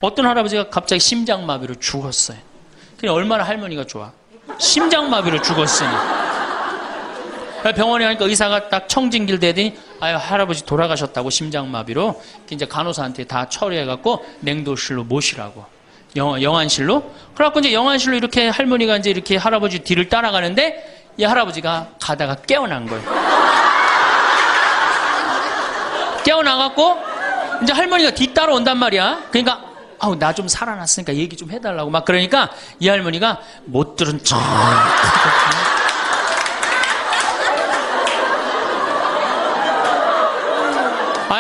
어떤 할아버지가 갑자기 심장마비로 죽었어요. 그게 얼마나 할머니가 좋아. 심장마비로 죽었으니. 병원에 가니까 의사가 딱 청진길 대더니 아유 할아버지 돌아가셨다고 심장마비로. 이제 간호사한테 다 처리해갖고 냉도실로 모시라고. 영안실로. 그래갖고 이제 영안실로 이렇게 할머니가 이제 이렇게 할아버지 뒤를 따라가는데 이 할아버지가 가다가 깨어난 거예요. 깨어나갖고 이제 할머니가 뒤 따라온단 말이야. 그러니까 아우 나 좀 살아났으니까 얘기 좀 해달라고 막 그러니까 이 할머니가 못 들은 척.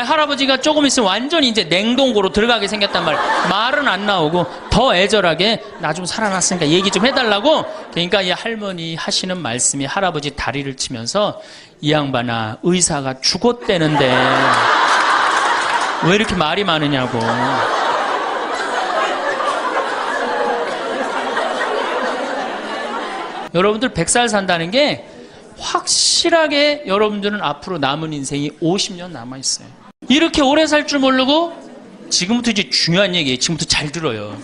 할아버지가 조금 있으면 완전히 이제 냉동고로 들어가게 생겼단 말이야. 말은 안 나오고 더 애절하게 나 좀 살아났으니까 얘기 좀 해달라고. 그러니까 이 할머니 하시는 말씀이 할아버지 다리를 치면서 이 양반아 의사가 죽었대는데 왜 이렇게 말이 많으냐고. 여러분들 100살 산다는 게 확실하게 여러분들은 앞으로 남은 인생이 50년 남아있어요. 이렇게 오래 살 줄 모르고 지금부터 이제 중요한 얘기예요. 지금부터 잘 들어요.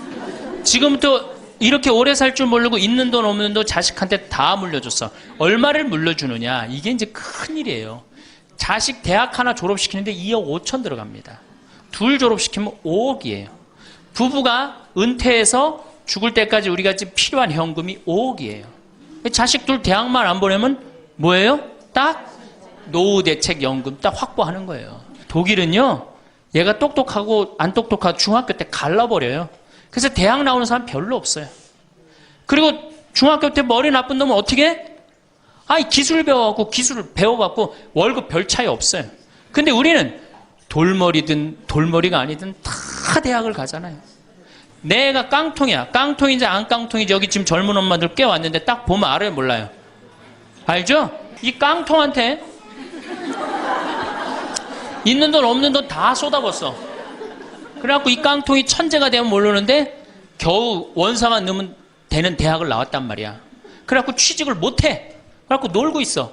지금부터 이렇게 오래 살 줄 모르고 있는 돈 없는 돈 자식한테 다 물려줬어. 얼마를 물려주느냐. 이게 이제 큰일이에요. 자식 대학 하나 졸업시키는데 2억 5천 들어갑니다. 둘 졸업시키면 5억이에요. 부부가 은퇴해서 죽을 때까지 우리가 지금 필요한 현금이 5억이에요. 자식 둘 대학만 안 보내면 뭐예요? 딱 노후대책연금 딱 확보하는 거예요. 독일은요, 얘가 똑똑하고 안 똑똑하고 중학교 때 갈라버려요. 그래서 대학 나오는 사람 별로 없어요. 그리고 중학교 때 머리 나쁜 놈은 어떻게 해? 기술 배워갖고 기술을 배워갖고 월급 별 차이 없어요. 근데 우리는 돌머리든 돌머리가 아니든 다 대학을 가잖아요. 내가 깡통이야. 깡통인지 안 깡통인지 여기 지금 젊은 엄마들 꽤 왔는데 딱 보면 알아요, 몰라요? 알죠? 이 깡통한테 있는 돈 없는 돈 다 쏟아붓어. 그래갖고 이 깡통이 천재가 되면 모르는데 겨우 원사만 넣으면 되는 대학을 나왔단 말이야. 그래갖고 취직을 못해. 그래갖고 놀고 있어.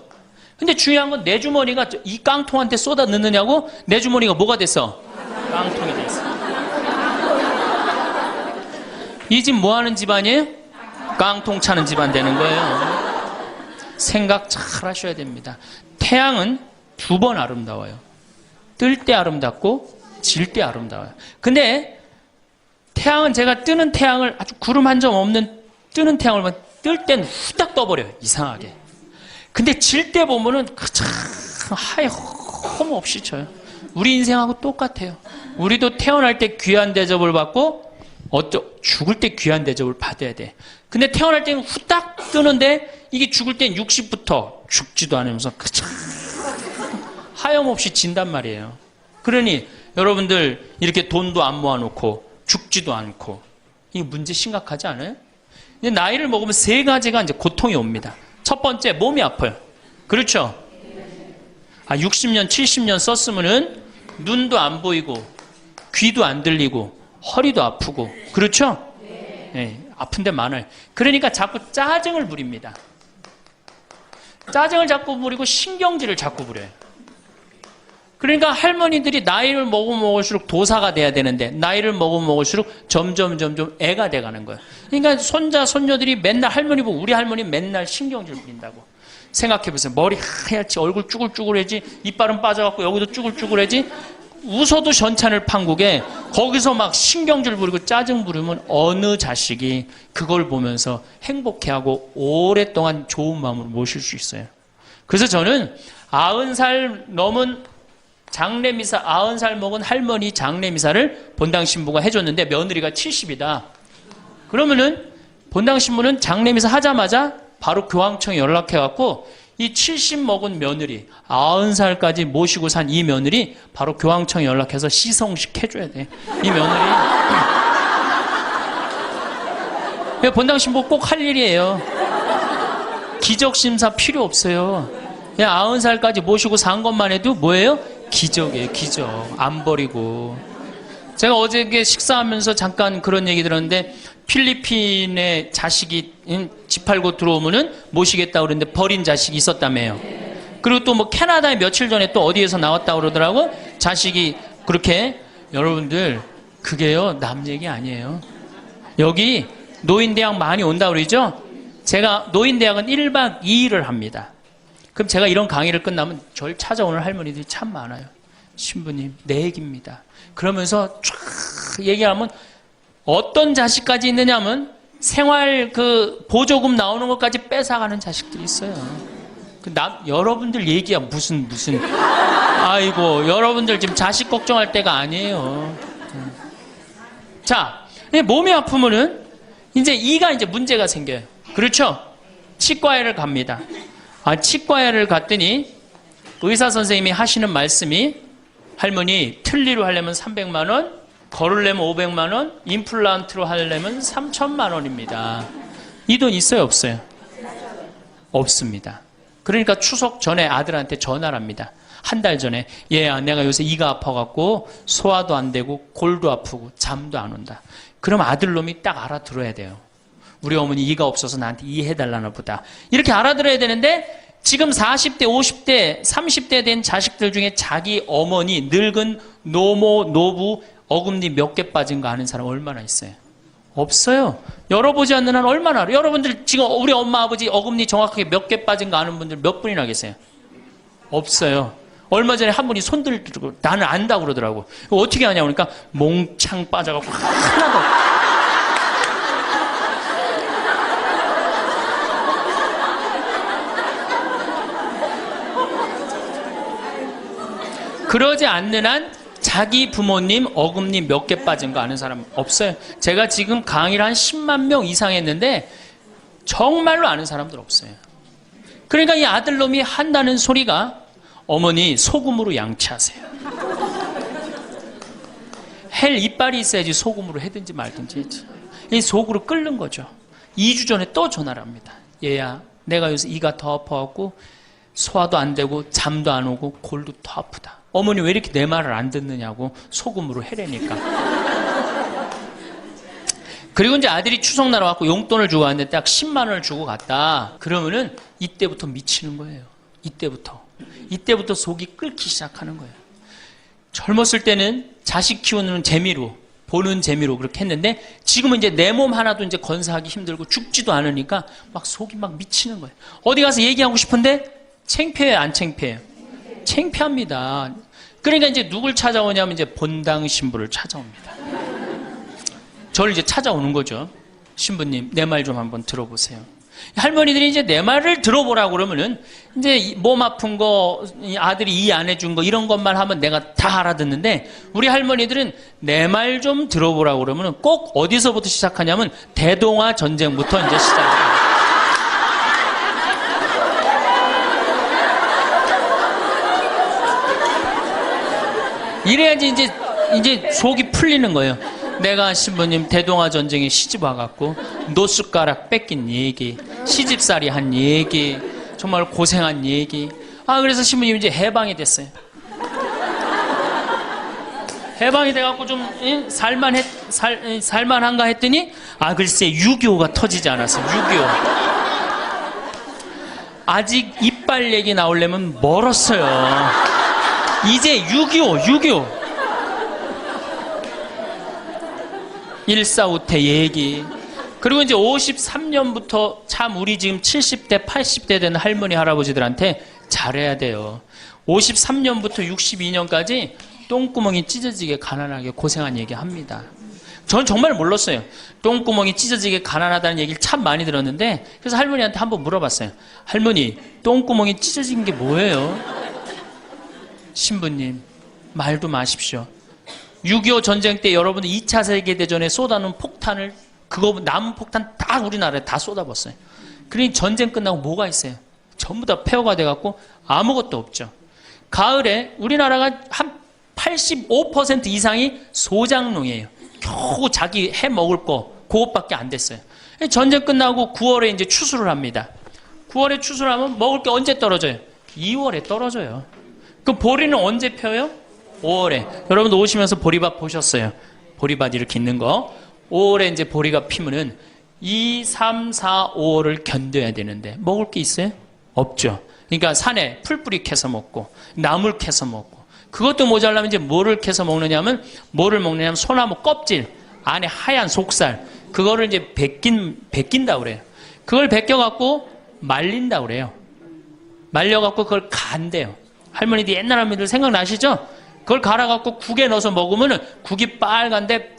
근데 중요한 건 내 주머니가 이 깡통한테 쏟아 넣느냐고. 내 주머니가 뭐가 됐어? 깡통이 됐어. 이 집 뭐 하는 집안이에요? 깡통 차는 집안 되는 거예요. 생각 잘 하셔야 됩니다. 태양은 두 번 아름다워요. 뜰 때 아름답고 질 때 아름다워요. 근데 태양은 제가 뜨는 태양을 아주 구름 한 점 없는 뜨는 태양을 보면 뜰 땐 후딱 떠버려요. 이상하게. 근데 질 때 보면은 참 하염 없이 져요. 우리 인생하고 똑같아요. 우리도 태어날 때 귀한 대접을 받고 죽을 때 귀한 대접을 받아야 돼. 근데 태어날 때는 후딱 뜨는데 이게 죽을 땐 60부터 죽지도 않으면서 하염없이 진단 말이에요. 그러니 여러분들 이렇게 돈도 안 모아놓고 죽지도 않고 이 문제 심각하지 않아요? 이제 나이를 먹으면 세 가지가 이제 고통이 옵니다. 첫 번째, 몸이 아파요. 그렇죠? 60년, 70년 썼으면은 눈도 안 보이고 귀도 안 들리고 허리도 아프고 그렇죠? 네, 아픈 데 많아요. 그러니까 자꾸 짜증을 부립니다. 짜증을 자꾸 부리고 신경질을 자꾸 부려요. 그러니까 할머니들이 나이를 먹으면 먹을수록 도사가 돼야 되는데 나이를 먹으면 먹을수록 점점 애가 돼가는 거예요. 그러니까 손자 손녀들이 맨날 할머니 보고 우리 할머니 맨날 신경질 부린다고. 생각해보세요. 머리 하얗지 얼굴 쭈글쭈글해지 이빨은 빠져갖고 여기도 쭈글쭈글해지 웃어도 전찬을 판국에 거기서 막 신경질 부리고 짜증 부리면 어느 자식이 그걸 보면서 행복해하고 오랫동안 좋은 마음으로 모실 수 있어요. 그래서 저는 90살 넘은 장례미사 90살 먹은 할머니 장례미사를 본당 신부가 해줬는데 며느리가 70이다. 그러면은 본당 신부는 장례미사 하자마자 바로 교황청에 연락해갖고 이 70 먹은 며느리 90살까지 모시고 산 이 며느리 바로 교황청에 연락해서 시성식 해줘야 돼. 이 며느리 본당 신부 꼭 할 일이에요. 기적심사 필요 없어요. 그냥 90살까지 모시고 산 것만 해도 뭐예요? 기적이에요. 기적. 안 버리고. 제가 어저께 식사하면서 잠깐 그런 얘기 들었는데 필리핀에 자식이 집 팔고 들어오면은 모시겠다고 그러는데 버린 자식이 있었다며요. 그리고 또 뭐 캐나다에 며칠 전에 또 어디에서 나왔다고 그러더라고. 자식이 그렇게. 여러분들 그게요, 남 얘기 아니에요. 여기 노인대학 많이 온다 그러죠? 제가 노인대학은 1박 2일을 합니다. 그럼 제가 이런 강의를 끝나면 절 찾아오는 할머니들이 참 많아요. 신부님, 내 얘기입니다. 그러면서 쫙 얘기하면 어떤 자식까지 있느냐면 생활 그 보조금 나오는 것까지 뺏어가는 자식들이 있어요. 여러분들 얘기야 무슨 아이고 여러분들 지금 자식 걱정할 때가 아니에요. 자, 몸이 아프면은 이제 이가 이제 문제가 생겨요. 그렇죠? 치과에를 갑니다. 치과에를 갔더니 의사 선생님이 하시는 말씀이 할머니 틀니로 하려면 300만 원, 걸으려면 500만 원, 임플란트로 하려면 3천만 원입니다. 이 돈 있어요, 없어요? 없습니다. 그러니까 추석 전에 아들한테 전화를 합니다. 한 달 전에 얘야 내가 요새 이가 아파갖고 소화도 안 되고 골도 아프고 잠도 안 온다. 그럼 아들놈이 딱 알아들어야 돼요. 우리 어머니 이가 없어서 나한테 이해해달라나 보다. 이렇게 알아들어야 되는데 지금 40대, 50대, 30대 된 자식들 중에 자기 어머니, 늙은 노모, 노부, 어금니 몇 개 빠진 거 아는 사람 얼마나 있어요? 없어요. 열어보지 않는 한 얼마나 알아요? 여러분들 지금 우리 엄마, 아버지 어금니 정확하게 몇 개 빠진 거 아는 분들 몇 분이나 계세요? 없어요. 얼마 전에 한 분이 손 들고 나는 안다고 그러더라고. 어떻게 하냐고 그러니까 몽창 빠져갖고 하나도 그러지 않는 한 자기 부모님 어금니 몇 개 빠진 거 아는 사람 없어요. 제가 지금 강의를 한 10만 명 이상 했는데 정말로 아는 사람들 없어요. 그러니까 이 아들놈이 한다는 소리가 어머니 소금으로 양치하세요. 헬 이빨이 있어야지 소금으로 해든지 말든지. 이 속으로 끓는 거죠. 2주 전에 또 전화를 합니다. 얘야 내가 요새 이가 더 아파갖고 소화도 안 되고 잠도 안 오고 골도 더 아프다. 어머니 왜 이렇게 내 말을 안 듣느냐고 소금으로 해라니까. 그리고 이제 아들이 추석날 와갖고 용돈을 주고 왔는데 딱 10만 원을 주고 갔다. 그러면은 이때부터 미치는 거예요. 이때부터 속이 끓기 시작하는 거예요. 젊었을 때는 자식 키우는 재미로, 보는 재미로 그렇게 했는데 지금은 이제 내 몸 하나도 이제 건사하기 힘들고 죽지도 않으니까 막 속이 막 미치는 거예요. 어디 가서 얘기하고 싶은데 창피해요, 안 창피해요? 창피합니다. 그러니까 이제 누굴 찾아오냐면 이제 본당 신부를 찾아옵니다. 저를 이제 찾아오는 거죠. 신부님, 내 말 좀 한번 들어보세요. 할머니들이 이제 내 말을 들어보라고 그러면은 이제 몸 아픈 거, 아들이 이해 안 해준 거 이런 것만 하면 내가 다 알아듣는데 우리 할머니들은 내 말 좀 들어보라고 그러면은 꼭 어디서부터 시작하냐면 대동아 전쟁부터 이제 시작해요. 이래야지 이제 속이 풀리는 거예요. 내가 신부님 대동아 전쟁에 시집 와갖고 노숟가락 뺏긴 얘기, 시집살이 한 얘기, 정말 고생한 얘기. 그래서 신부님 이제 해방이 됐어요. 해방이 돼갖고 좀 살만한가 했더니 글쎄 6.25가 터지지 않았어요. 6.25. 아직 이빨 얘기 나오려면 멀었어요. 이제 6.25. 1.4.5태 얘기. 그리고 이제 53년부터 참 우리 지금 70대, 80대 된 할머니, 할아버지들한테 잘해야 돼요. 53년부터 62년까지 똥구멍이 찢어지게 가난하게 고생한 얘기 합니다. 전 정말 몰랐어요. 똥구멍이 찢어지게 가난하다는 얘기를 참 많이 들었는데 그래서 할머니한테 한번 물어봤어요. 할머니, 똥구멍이 찢어진 게 뭐예요? 신부님, 말도 마십시오. 6.25 전쟁 때 여러분들 2차 세계대전에 쏟아놓은 폭탄을 남은 폭탄 다 우리나라에 다 쏟아붓어요. 그러니 전쟁 끝나고 뭐가 있어요? 전부 다 폐허가 돼갖고 아무것도 없죠. 가을에 우리나라가 한 85% 이상이 소장농이에요. 겨우 자기 해 먹을 거 그것밖에 안 됐어요. 전쟁 끝나고 9월에 이제 추수를 합니다. 9월에 추수를 하면 먹을 게 언제 떨어져요? 2월에 떨어져요. 그럼 보리는 언제 펴요? 5월에. 여러분도 오시면서 보리밭 보셨어요? 보리밭 이렇게 있는 거. 5월에 이제 보리가 피면은 2, 3, 4, 5월을 견뎌야 되는데 먹을 게 있어요? 없죠. 그러니까 산에 풀뿌리 캐서 먹고 나물 캐서 먹고 그것도 모자라면 이제 뭐를 캐서 먹느냐면, 뭐를 먹느냐면 소나무 껍질, 안에 하얀 속살, 그거를 이제 벗긴다 그래요. 그걸 벗겨갖고 말린다 그래요. 말려갖고 그걸 간대요. 할머니들, 옛날 할머니들 생각나시죠? 그걸 갈아갖고 국에 넣어서 먹으면 국이 빨간데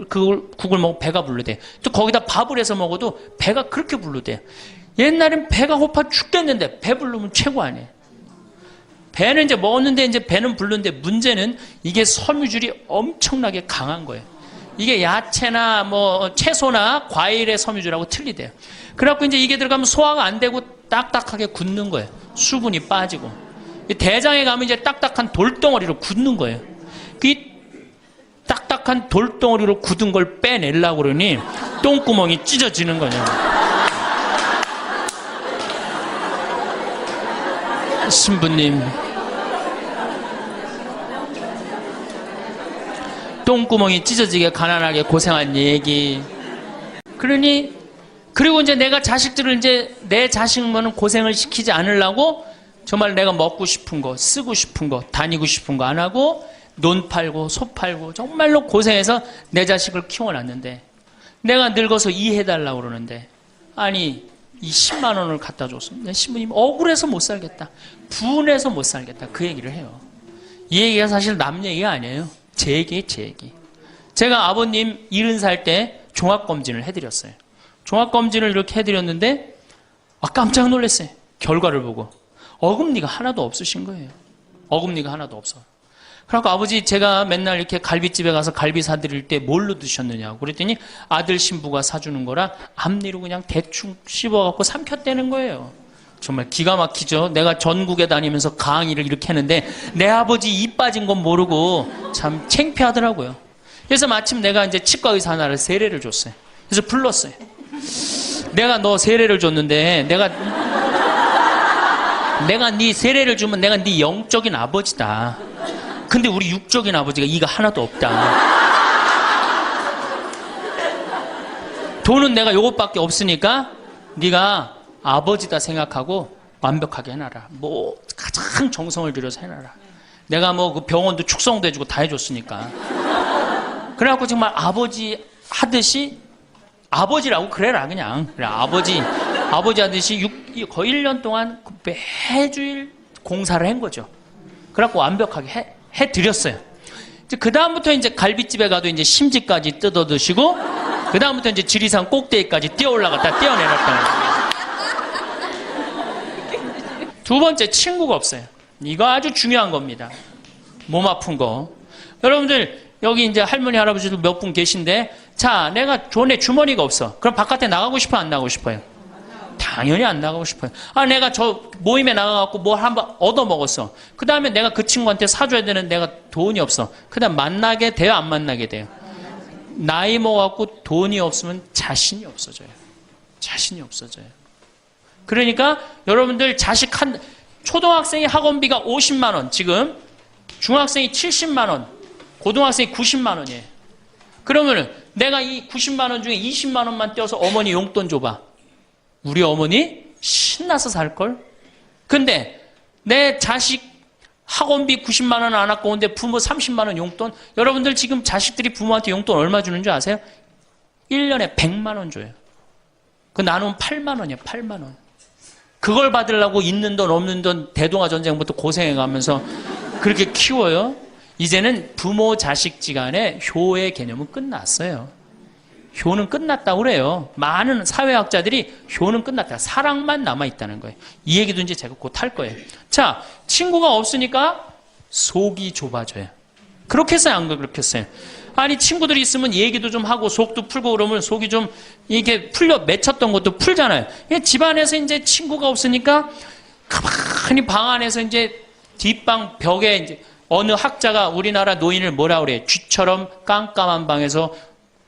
국을 먹으면 배가 부르대. 또 거기다 밥을 해서 먹어도 배가 그렇게 부르대. 옛날엔 배가 고파 죽겠는데 배 부르면 최고 아니에요. 배는 이제 먹었는데 이제 배는 부르는데 문제는 이게 섬유질이 엄청나게 강한 거예요. 이게 야채나 뭐 채소나 과일의 섬유질하고 틀리대요. 그래갖고 이제 이게 들어가면 소화가 안 되고 딱딱하게 굳는 거예요. 수분이 빠지고. 대장에 가면 이제 딱딱한 돌덩어리로 굳는 거예요. 그 딱딱한 돌덩어리로 굳은 걸 빼내려고 그러니 똥구멍이 찢어지는 거냐. 신부님, 똥구멍이 찢어지게 가난하게 고생한 얘기. 그러니, 그리고 이제 내가 자식들을 이제 내 자식만은 고생을 시키지 않으려고 정말 내가 먹고 싶은 거, 쓰고 싶은 거, 다니고 싶은 거 안 하고 논 팔고 소 팔고 정말로 고생해서 내 자식을 키워놨는데 내가 늙어서 이해해달라고 그러는데 아니 이 10만 원을 갖다 줬으면 신부님 억울해서 못 살겠다. 분해서 못 살겠다. 그 얘기를 해요. 이 얘기가 사실 남 얘기가 아니에요. 제 얘기예요, 제 얘기. 제가 아버님 70살 때 종합검진을 해드렸어요. 종합검진을 이렇게 해드렸는데 깜짝 놀랐어요. 결과를 보고. 어금니가 하나도 없으신 거예요. 어금니가 하나도 없어. 그래갖고 아버지 제가 맨날 이렇게 갈비집에 가서 갈비 사드릴 때 뭘로 드셨느냐고 그랬더니 아들 신부가 사주는 거라 앞니로 그냥 대충 씹어갖고 삼켰다는 거예요. 정말 기가 막히죠. 내가 전국에 다니면서 강의를 이렇게 했는데 내 아버지 입 빠진 건 모르고 참 창피하더라고요. 그래서 마침 내가 이제 치과 의사 하나를 세례를 줬어요. 그래서 불렀어요. 내가 너 세례를 줬는데 내가 네 세례를 주면 내가 네 영적인 아버지다. 근데 우리 육적인 아버지가 이가 하나도 없다. 돈은 내가 요것밖에 없으니까 네가 아버지다 생각하고 완벽하게 해놔라. 뭐 가장 정성을 들여서 해놔라. 내가 뭐 그 병원도 축성도 해주고 다 해줬으니까. 그래갖고 정말 아버지 하듯이 아버지라고 그래라 그냥. 그래 아버지 하듯이 거의 1년 동안 매주일 공사를 한 거죠. 그래갖고 완벽하게 해드렸어요. 그 다음부터 이제 갈비집에 가도 이제 심지까지 뜯어 드시고, 그 다음부터 이제 지리산 꼭대기까지 뛰어 올라갔다 떼어내렸다는 거예요. 두 번째, 친구가 없어요. 이거 아주 중요한 겁니다. 몸 아픈 거. 여러분들, 여기 이제 할머니, 할아버지도 몇 분 계신데, 자, 내가 돈에 주머니가 없어. 그럼 바깥에 나가고 싶어, 안 나가고 싶어요? 당연히 안 나가고 싶어요. 내가 저 모임에 나가갖고 뭘 한번 얻어먹었어. 그 다음에 내가 그 친구한테 사줘야 되는 내가 돈이 없어. 그 다음 만나게 돼요? 안 만나게 돼요? 나이 먹어갖고 돈이 없으면 자신이 없어져요. 자신이 없어져요. 그러니까 여러분들 초등학생이 학원비가 50만 원, 지금 중학생이 70만 원, 고등학생이 90만 원이에요. 그러면은 내가 이 90만 원 중에 20만 원만 떼어서 어머니 용돈 줘봐. 우리 어머니 신나서 살걸? 근데 내 자식 학원비 90만 원 안 아까운데 부모 30만 원 용돈? 여러분들 지금 자식들이 부모한테 용돈 얼마 주는 줄 아세요? 1년에 100만 원 줘요. 그 나누면 8만 원이야, 8만 원. 그걸 받으려고 있는 돈 없는 돈 대동아 전쟁부터 고생해가면서 그렇게 키워요? 이제는 부모 자식지간의 효의 개념은 끝났어요. 효는 끝났다고 그래요. 많은 사회학자들이 효는 끝났다. 사랑만 남아있다는 거예요. 이 얘기도 이제 제가 곧 할 거예요. 자, 친구가 없으니까 속이 좁아져요. 그렇겠어요? 안 그렇겠어요? 아니, 친구들이 있으면 얘기도 좀 하고 속도 풀고 그러면 속이 좀 이렇게 맺혔던 것도 풀잖아요. 집안에서 이제 친구가 없으니까 가만히 방 안에서 이제 뒷방 벽에 이제 어느 학자가 우리나라 노인을 뭐라 그래? 쥐처럼 깜깜한 방에서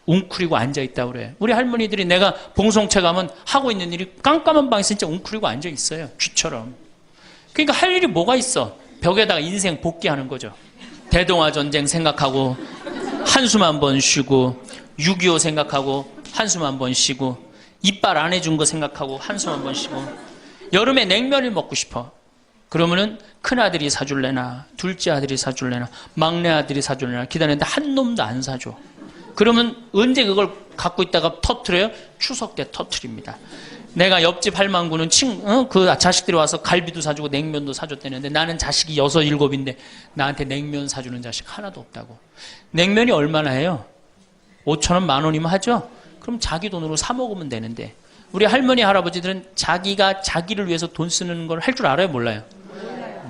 웅크리고 앉아있다고 그래. 우리 할머니들이 내가 봉송체 가면 하고 있는 일이 깜깜한 방에서 진짜 웅크리고 앉아있어요. 쥐처럼. 그러니까 할 일이 뭐가 있어? 벽에다가 인생 복귀하는 거죠. 대동아 전쟁 생각하고 한숨 한 번 쉬고 6.25 생각하고 한숨 한 번 쉬고 이빨 안 해준 거 생각하고 한숨 한 번 쉬고 여름에 냉면을 먹고 싶어. 그러면은 큰아들이 사줄래나 둘째 아들이 사줄래나 막내 아들이 사줄래나 기다렸는데 한 놈도 안 사줘. 그러면 언제 그걸 갖고 있다가 터트려요? 추석 때 터트립니다. 내가 옆집 할망구는 그 자식들이 와서 갈비도 사주고 냉면도 사줬다는데 나는 자식이 6, 7인데 나한테 냉면 사주는 자식 하나도 없다고. 냉면이 얼마나 해요? 5,000원, 10,000원이면 하죠? 그럼 자기 돈으로 사 먹으면 되는데 우리 할머니, 할아버지들은 자기가 자기를 위해서 돈 쓰는 걸 할 줄 알아요? 몰라요?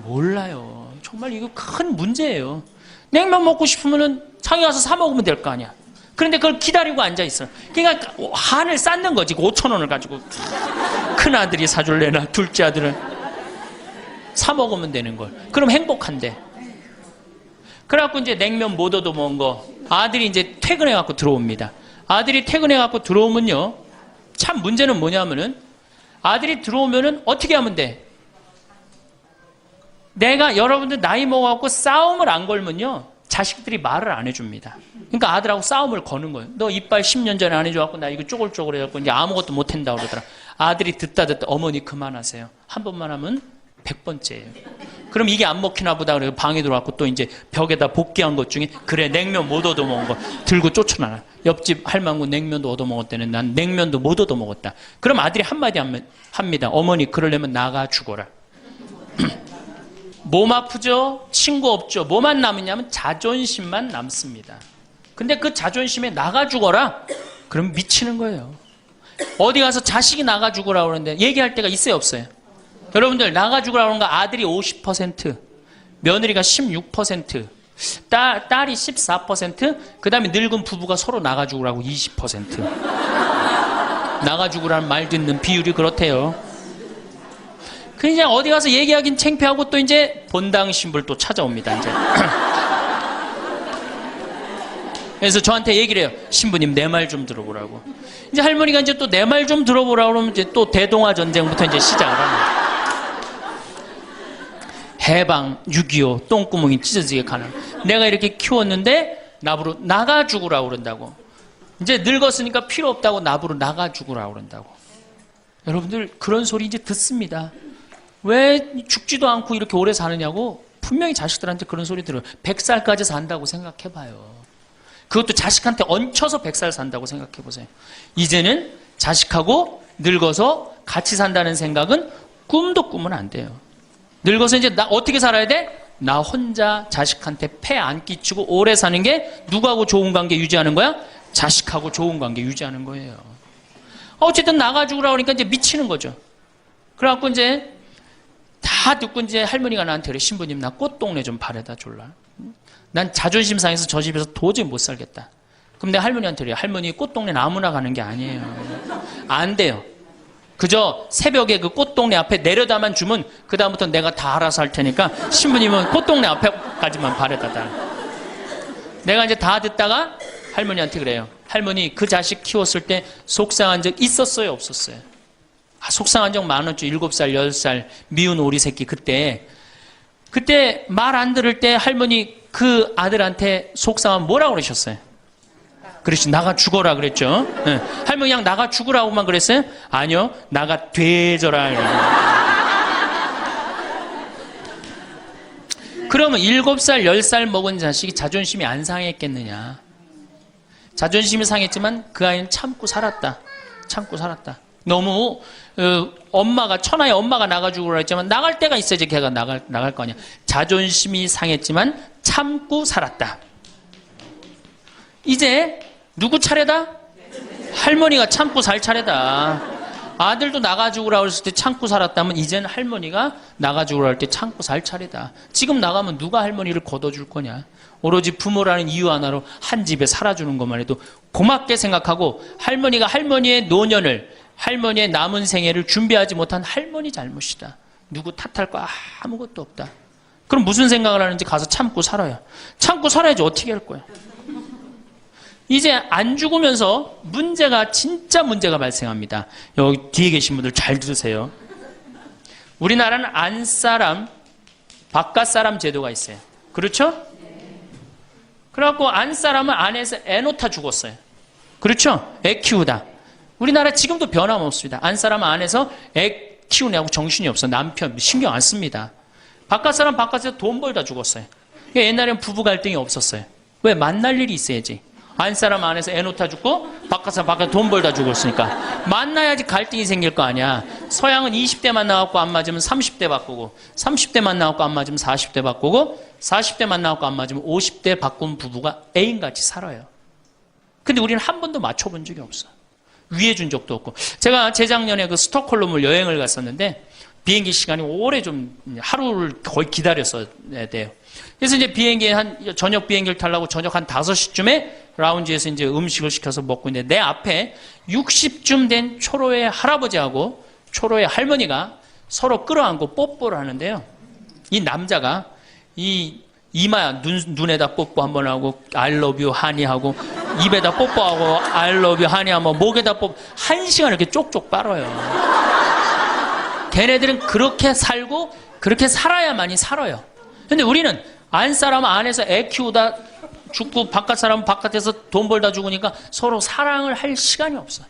몰라요. 정말 이거 큰 문제예요. 냉면 먹고 싶으면 자기 가서 사 먹으면 될 거 아니야. 그런데 그걸 기다리고 앉아있어. 그러니까 한을 쌓는 거지. 5,000원을 가지고. 큰아들이 사줄래나 둘째 아들은 사 먹으면 되는 걸. 그럼 행복한데. 그래갖고 이제 냉면 못 얻어먹은 거 아들이 이제 퇴근해갖고 들어옵니다. 아들이 퇴근해갖고 들어오면요. 참 문제는 뭐냐면은 아들이 들어오면은 어떻게 하면 돼? 내가 여러분들 나이 먹어갖고 싸움을 안 걸면요. 자식들이 말을 안 해줍니다. 그러니까 아들하고 싸움을 거는 거예요. 너 이빨 10년 전에 안 해줘갖고 나 이거 쪼글쪼글 해갖고 이제 아무것도 못한다고 그러더라. 아들이 듣다 어머니 그만하세요. 한 번만 하면 100번째예요. 그럼 이게 안 먹히나 보다 그래서 방에 들어왔고 또 이제 벽에다 복귀한 것 중에 그래 냉면 못 얻어먹은 거 들고 쫓아나라. 옆집 할망구 냉면도 얻어먹었다는 난 냉면도 못 얻어먹었다. 그럼 아들이 한마디 합니다. 어머니 그러려면 나가 죽어라. 몸 아프죠? 친구 없죠? 뭐만 남으냐면 자존심만 남습니다. 근데 그 자존심에 나가 죽어라? 그럼 미치는 거예요. 어디 가서 자식이 나가 죽으라고 그러는데 얘기할 때가 있어요? 없어요? 여러분들 나가 죽으라고 그러는 거 아들이 50%, 며느리가 16%, 딸이 14%, 그 다음에 늙은 부부가 서로 나가 죽으라고 20%. 나가 죽으라는 말 듣는 비율이 그렇대요. 그냥 어디 가서 얘기하긴 창피하고 또 이제 본당 신부를 또 찾아옵니다. 이제. 그래서 저한테 얘기를 해요. 신부님 내 말 좀 들어보라고. 이제 할머니가 이제 또 내 말 좀 들어보라고 그러면 이제 또 대동아 전쟁부터 이제 시작을 합니다. 해방, 6.25, 똥구멍이 찢어지게 가는. 내가 이렇게 키웠는데 나부로 나가 죽으라고 그런다고. 이제 늙었으니까 필요 없다고 나부로 나가 죽으라고 그런다고. 여러분들 그런 소리 이제 듣습니다. 왜 죽지도 않고 이렇게 오래 사느냐고 분명히 자식들한테 그런 소리 들어요. 100살까지 산다고 생각해봐요. 그것도 자식한테 얹혀서 100살 산다고 생각해보세요. 이제는 자식하고 늙어서 같이 산다는 생각은 꿈도 꾸면 안 돼요. 늙어서 이제 나 어떻게 살아야 돼? 나 혼자 자식한테 폐 안 끼치고 오래 사는 게 누구하고 좋은 관계 유지하는 거야? 자식하고 좋은 관계 유지하는 거예요. 어쨌든 나가 죽으라고 하니까 이제 미치는 거죠. 그래갖고 이제 다 듣고 이제 할머니가 나한테 그래. 신부님 나 꽃동네 좀 바래다 줄라. 난 자존심 상해서 저 집에서 도저히 못 살겠다. 그럼 내가 할머니한테 그래. 할머니 꽃동네 아무나 가는 게 아니에요. 안 돼요. 그저 새벽에 그 꽃동네 앞에 내려다만 주면 그 다음부터 내가 다 알아서 할 테니까 신부님은 꽃동네 앞에까지만 바래다 달. 내가 이제 다 듣다가 할머니한테 그래요. 할머니 그 자식 키웠을 때 속상한 적 있었어요? 없었어요? 속상한 적 많았죠. 7살, 10살 미운 오리 새끼 그때 말 안 들을 때 할머니 그 아들한테 속상하면 뭐라고 그러셨어요? 그렇지 나가 죽어라 그랬죠. 네. 할머니 그냥 나가 죽으라고만 그랬어요? 아니요 나가 되져라. 그러면 7살, 10살 먹은 자식이 자존심이 안 상했겠느냐. 자존심이 상했지만 그 아이는 참고 살았다. 너무 엄마가 천하의 엄마가 나가 죽으라 했지만 나갈 때가 있어야지 걔가 나갈 거 아니야. 자존심이 상했지만 참고 살았다. 이제 누구 차례다? 할머니가 참고 살 차례다. 아들도 나가 죽으라 그랬을 때 참고 살았다면 이제는 할머니가 나가 죽으라 할 때 참고 살 차례다. 지금 나가면 누가 할머니를 걷어줄 거냐. 오로지 부모라는 이유 하나로 한 집에 살아주는 것만 해도 고맙게 생각하고 할머니가 할머니의 노년을 할머니의 남은 생애를 준비하지 못한 할머니 잘못이다. 누구 탓할 거 아무것도 없다. 그럼 무슨 생각을 하는지 가서 참고 살아요. 참고 살아야지 어떻게 할 거야. 이제 안 죽으면서 진짜 문제가 발생합니다. 여기 뒤에 계신 분들 잘 들으세요. 우리나라는 안사람, 바깥사람 제도가 있어요. 그렇죠? 그래갖고 안사람은 안에서 애 놓다 죽었어요. 그렇죠? 애 키우다. 우리나라 지금도 변함없습니다. 안사람은 안에서 애 키우냐고 정신이 없어. 남편 신경 안 씁니다. 바깥 사람 바깥에서 돈 벌다 죽었어요. 그러니까 옛날엔 부부 갈등이 없었어요. 왜? 만날 일이 있어야지. 안 사람 안에서 애 놓다 죽고 바깥 사람 바깥에 돈 벌다 죽었으니까 만나야지 갈등이 생길 거 아니야. 서양은 20대 만나갖고 안 맞으면 30대 바꾸고 30대 만나갖고 안 맞으면 40대 바꾸고 40대 만나갖고 안 맞으면 50대 바꾼 부부가 애인같이 살아요. 근데 우리는 한 번도 맞춰본 적이 없어. 위해준 적도 없고. 제가 재작년에 그 스톡홀름을 여행을 갔었는데 비행기 시간이 오래 좀 하루를 거의 기다렸어야 돼요. 그래서 이제 저녁 비행기를 타려고 저녁 한 5시쯤에 라운지에서 이제 음식을 시켜서 먹고 있는데 내 앞에 60쯤 된 초로의 할아버지하고 초로의 할머니가 서로 끌어안고 뽀뽀를 하는데요. 이 남자가 이마야 눈에다 뽀뽀 한번 하고 I love you 하니 하고 입에다 뽀뽀하고 I love you 하니 하고 목에다 뽀뽀 1시간 이렇게 쪽쪽 빨아요. 걔네들은 그렇게 살고 그렇게 살아야만이 살아요. 근데 우리는 안 사람 안에서 애 키우다 죽고 바깥 사람은 바깥에서 돈 벌다 죽으니까 서로 사랑을 할 시간이 없어.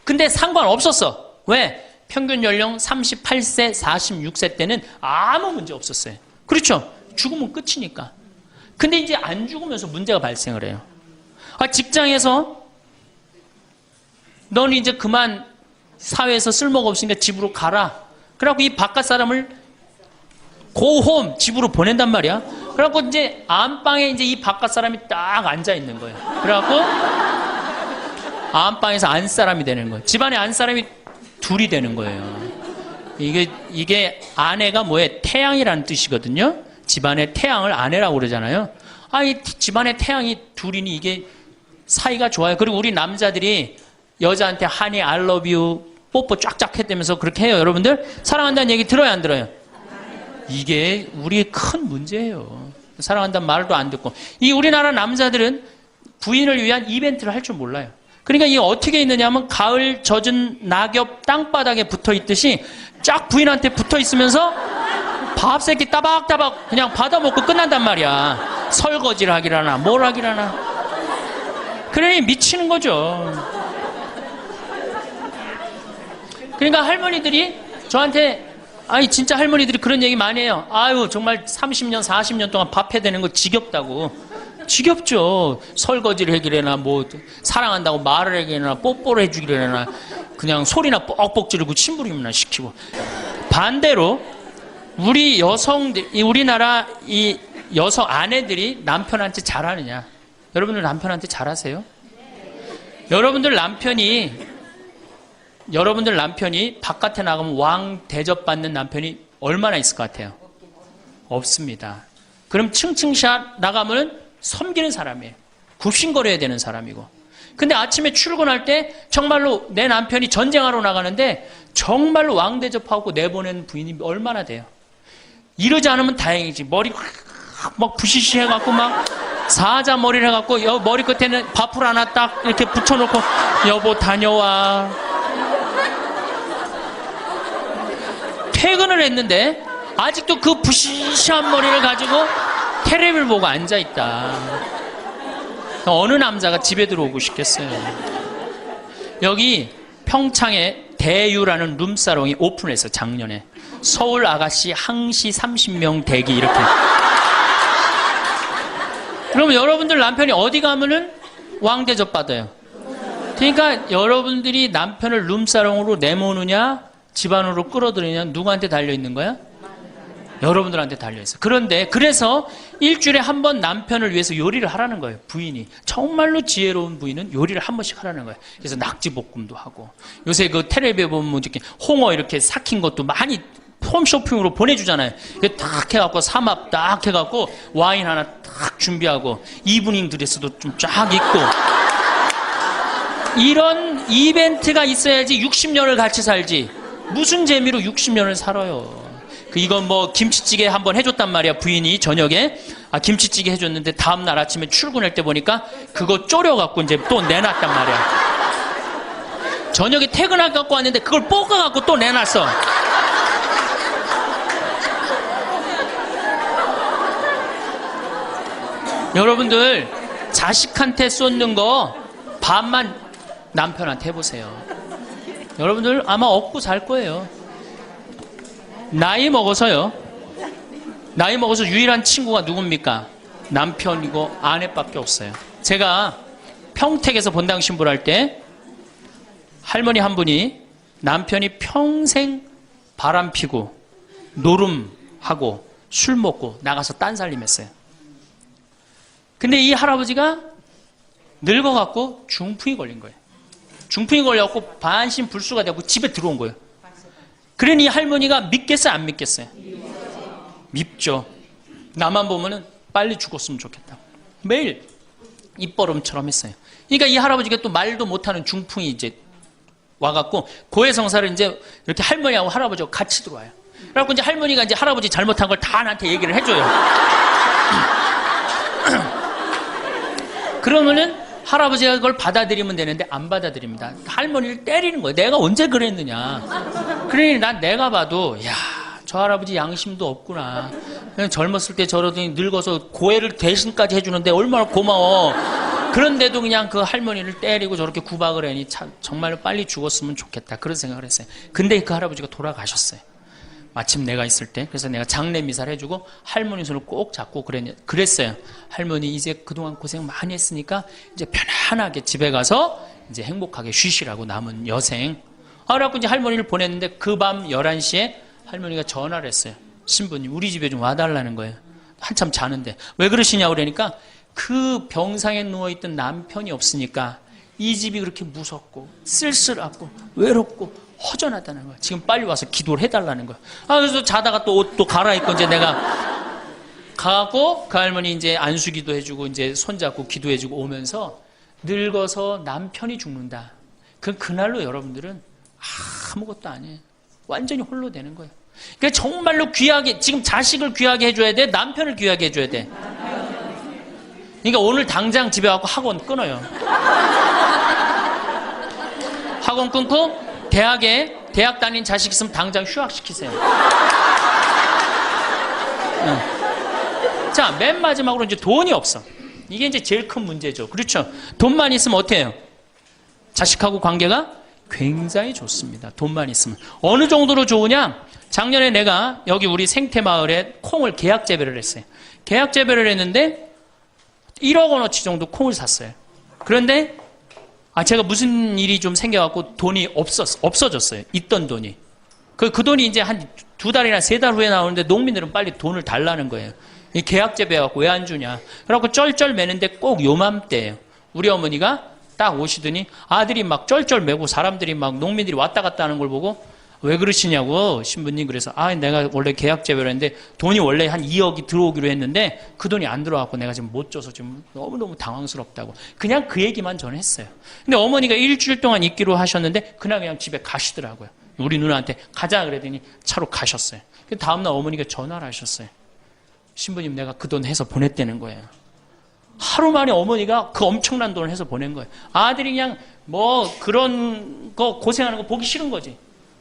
근데 상관없었어. 왜? 평균 연령 38세, 46세 때는 아무 문제 없었어요. 그렇죠? 죽으면 끝이니까. 근데 이제 안 죽으면서 문제가 발생을 해요. 직장에서 넌 이제 그만 사회에서 쓸모가 없으니까 집으로 가라. 그래갖고 이 바깥 사람을 고홈 집으로 보낸단 말이야. 그래갖고 이제 안방에 이제 이 바깥 사람이 딱 앉아 있는 거예요. 그래갖고 안방에서 안 사람이 되는 거예요. 집안에 안 사람이 둘이 되는 거예요. 이게 아내가 뭐예요? 태양이라는 뜻이거든요. 집안의 태양을 아내라고 그러잖아요. 이 집안의 태양이 둘이니 이게 사이가 좋아요. 그리고 우리 남자들이 여자한테 하니 I love you 뽀뽀 쫙쫙 했다면서 그렇게 해요. 여러분들 사랑한다는 얘기 들어요 안 들어요? 이게 우리의 큰 문제예요. 사랑한다는 말도 안 듣고. 이 우리나라 남자들은 부인을 위한 이벤트를 할 줄 몰라요. 그러니까 이게 어떻게 있느냐면 가을 젖은 낙엽 땅바닥에 붙어 있듯이 쫙 부인한테 붙어 있으면서 밥 새끼 따박따박 그냥 받아먹고 끝난단 말이야. 설거지를 하기라나 뭘 하기라나. 그러니 미치는 거죠. 그러니까 할머니들이 저한테 진짜 할머니들이 그런 얘기 많이 해요. 정말 30년 40년 동안 밥 해대는 거 지겹다고. 지겹죠. 설거지를 해기래나 뭐 사랑한다고 말을 해기래나 뽀뽀를 해주기래나 그냥 소리나 뻑뻑 지르고 침부림이나 시키고. 반대로 우리 여성들, 우리나라 이 여성 아내들이 남편한테 잘하느냐? 여러분들 남편한테 잘하세요? 여러분들 남편이 바깥에 나가면 왕 대접받는 남편이 얼마나 있을 것 같아요? 없습니다. 그럼 층층샷 나가면 섬기는 사람이에요. 굽신거려야 되는 사람이고. 근데 아침에 출근할 때 정말로 내 남편이 전쟁하러 나가는데 정말로 왕 대접하고 내보낸 부인이 얼마나 돼요? 이러지 않으면 다행이지. 머리 막 부시시 해갖고 막 사자 머리를 해갖고 머리 끝에는 밥풀 하나 딱 이렇게 붙여놓고 여보 다녀와. 퇴근을 했는데 아직도 그 부시시한 머리를 가지고 테레비를 보고 앉아있다. 어느 남자가 집에 들어오고 싶겠어요. 여기 평창에 대유라는 룸사롱이 오픈했어. 작년에. 서울 아가씨 항시 30명 대기 이렇게. 그러면 여러분들 남편이 어디 가면은 왕대접 받아요. 그러니까 여러분들이 남편을 룸사롱으로 내모느냐 집안으로 끌어들이냐 누구한테 달려있는 거야? 여러분들한테 달려있어요. 그런데 그래서 일주일에 한 번 남편을 위해서 요리를 하라는 거예요. 부인이. 정말로 지혜로운 부인은 요리를 한 번씩 하라는 거예요. 그래서 낙지볶음도 하고 요새 그 텔레비에 보면 이렇게 홍어 이렇게 삭힌 것도 많이 홈쇼핑으로 보내주잖아요. 딱 해갖고 삼합 딱 해갖고 와인 하나 딱 준비하고 이브닝 드레스도 좀 쫙 입고 이런 이벤트가 있어야지 60년을 같이 살지. 무슨 재미로 60년을 살아요. 이건 뭐 김치찌개 한번 해줬단 말이야. 부인이 저녁에 김치찌개 해줬는데 다음날 아침에 출근할 때 보니까 그거 졸여갖고 이제 또 내놨단 말이야. 저녁에 퇴근할 갖고 왔는데 그걸 볶아갖고 또 내놨어. 여러분들 자식한테 쏟는 거 반만 남편한테 해보세요. 여러분들 아마 얻고 살 거예요. 나이 먹어서요. 나이 먹어서 유일한 친구가 누굽니까? 남편이고 아내밖에 없어요. 제가 평택에서 본당 신부를 할 때 할머니 한 분이 남편이 평생 바람 피고 노름하고 술 먹고 나가서 딴살림했어요. 근데 이 할아버지가 늙어갖고 중풍이 걸린 거예요. 중풍이 걸려갖고 반신불수가 되고 집에 들어온 거예요. 그러니 이 할머니가 믿겠어요, 안 믿겠어요? 밉죠. 나만 보면은 빨리 죽었으면 좋겠다. 매일 입버름처럼 했어요. 그러니까 이 할아버지가 또 말도 못하는 중풍이 이제 와갖고 고해성사를 이제 이렇게 할머니하고 할아버지하고 같이 들어와요. 그래갖고 이제 할머니가 이제 할아버지 잘못한 걸 다 나한테 얘기를 해줘요. 그러면은 할아버지가 그걸 받아들이면 되는데 안 받아들입니다. 할머니를 때리는 거예요. 내가 언제 그랬느냐. 그러니 난 내가 봐도 야, 저 할아버지 양심도 없구나. 그냥 젊었을 때 저러더니 늙어서 고해를 대신까지 해주는데 얼마나 고마워. 그런데도 그냥 그 할머니를 때리고 저렇게 구박을 하니 참 정말로 빨리 죽었으면 좋겠다. 그런 생각을 했어요. 근데 그 할아버지가 돌아가셨어요. 마침 내가 있을 때. 그래서 내가 장례 미사를 해주고 할머니 손을 꼭 잡고 그랬어요. 할머니 이제 그동안 고생 많이 했으니까 이제 편안하게 집에 가서 이제 행복하게 쉬시라고 남은 여생. 그래갖고 이제 할머니를 보냈는데 그 밤 11시에 할머니가 전화를 했어요. 신부님 우리 집에 좀 와달라는 거예요. 한참 자는데. 왜 그러시냐고 그러니까 그 병상에 누워있던 남편이 없으니까 이 집이 그렇게 무섭고 쓸쓸하고 외롭고 허전하다는 거야. 지금 빨리 와서 기도를 해달라는 거야. 그래서 자다가 또 옷도 갈아입고 이제 내가 가고 그 할머니 이제 안수기도 해주고 이제 손잡고 기도해주고 오면서 늙어서 남편이 죽는다. 그날로 여러분들은 아무것도 아니에요. 완전히 홀로 되는 거예요. 그러니까 정말로 귀하게 지금 자식을 귀하게 해줘야 돼. 남편을 귀하게 해줘야 돼. 그러니까 오늘 당장 집에 가고 학원 끊어요. 학원 끊고 대학 다닌 자식 있으면 당장 휴학시키세요. 자, 맨 마지막으로 이제 돈이 없어. 이게 이제 제일 큰 문제죠. 그렇죠? 돈만 있으면 어때요? 자식하고 관계가 굉장히 좋습니다. 돈만 있으면. 어느 정도로 좋으냐? 작년에 내가 여기 우리 생태마을에 콩을 계약 재배를 했어요. 계약 재배를 했는데 1억 원어치 정도 콩을 샀어요. 그런데 제가 무슨 일이 좀 생겨갖고 돈이 없어졌어요. 있던 돈이. 그 돈이 이제 한 2달이나 3달 후에 나오는데 농민들은 빨리 돈을 달라는 거예요. 이 계약 재배해갖고 왜 안 주냐. 그래갖고 쩔쩔 매는데 꼭 요맘때예요. 우리 어머니가 딱 오시더니 아들이 막 쩔쩔 매고 사람들이 막 농민들이 왔다 갔다 하는 걸 보고 왜 그러시냐고 신부님. 그래서 내가 원래 계약 재배를 했는데 돈이 원래 한 2억이 들어오기로 했는데 그 돈이 안 들어와갖고 내가 지금 못 줘서 지금 너무너무 당황스럽다고. 그냥 그 얘기만 저는 했어요. 근데 어머니가 일주일 동안 있기로 하셨는데 그날 그냥 집에 가시더라고요. 우리 누나한테 가자 그랬더니 차로 가셨어요. 다음날 어머니가 전화를 하셨어요. 신부님 내가 그 돈 해서 보냈다는 거예요. 하루 만에 어머니가 그 엄청난 돈을 해서 보낸 거예요. 아들이 그냥 뭐 그런 거 고생하는 거 보기 싫은 거지.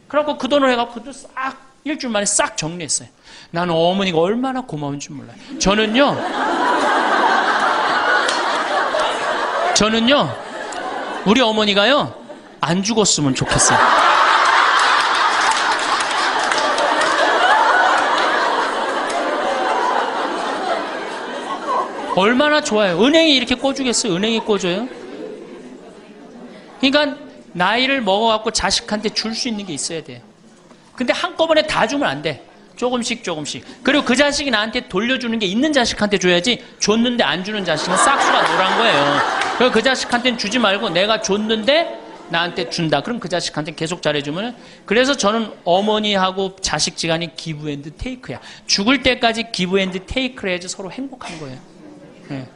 그래갖고 그 돈을 해갖고 그것도 싹 일주일 만에 싹 정리했어요. 나는 어머니가 얼마나 고마운 줄 몰라요. 저는요 우리 어머니가요 안 죽었으면 좋겠어요. 얼마나 좋아요. 은행이 이렇게 꿔주겠어요? 은행이 꿔줘요? 그러니까 나이를 먹어갖고 자식한테 줄 수 있는 게 있어야 돼요. 근데 한꺼번에 다 주면 안 돼. 조금씩. 그리고 그 자식이 나한테 돌려주는 게 있는 자식한테 줘야지 줬는데 안 주는 자식은 싹수가 노란 거예요. 그래서 그 자식한테는 주지 말고 내가 줬는데 나한테 준다. 그럼 그 자식한테 계속 잘해주면. 그래서 저는 어머니하고 자식 지간이 기브 앤드 테이크야. 죽을 때까지 기브 앤드 테이크를 해야지 서로 행복한 거예요. 네.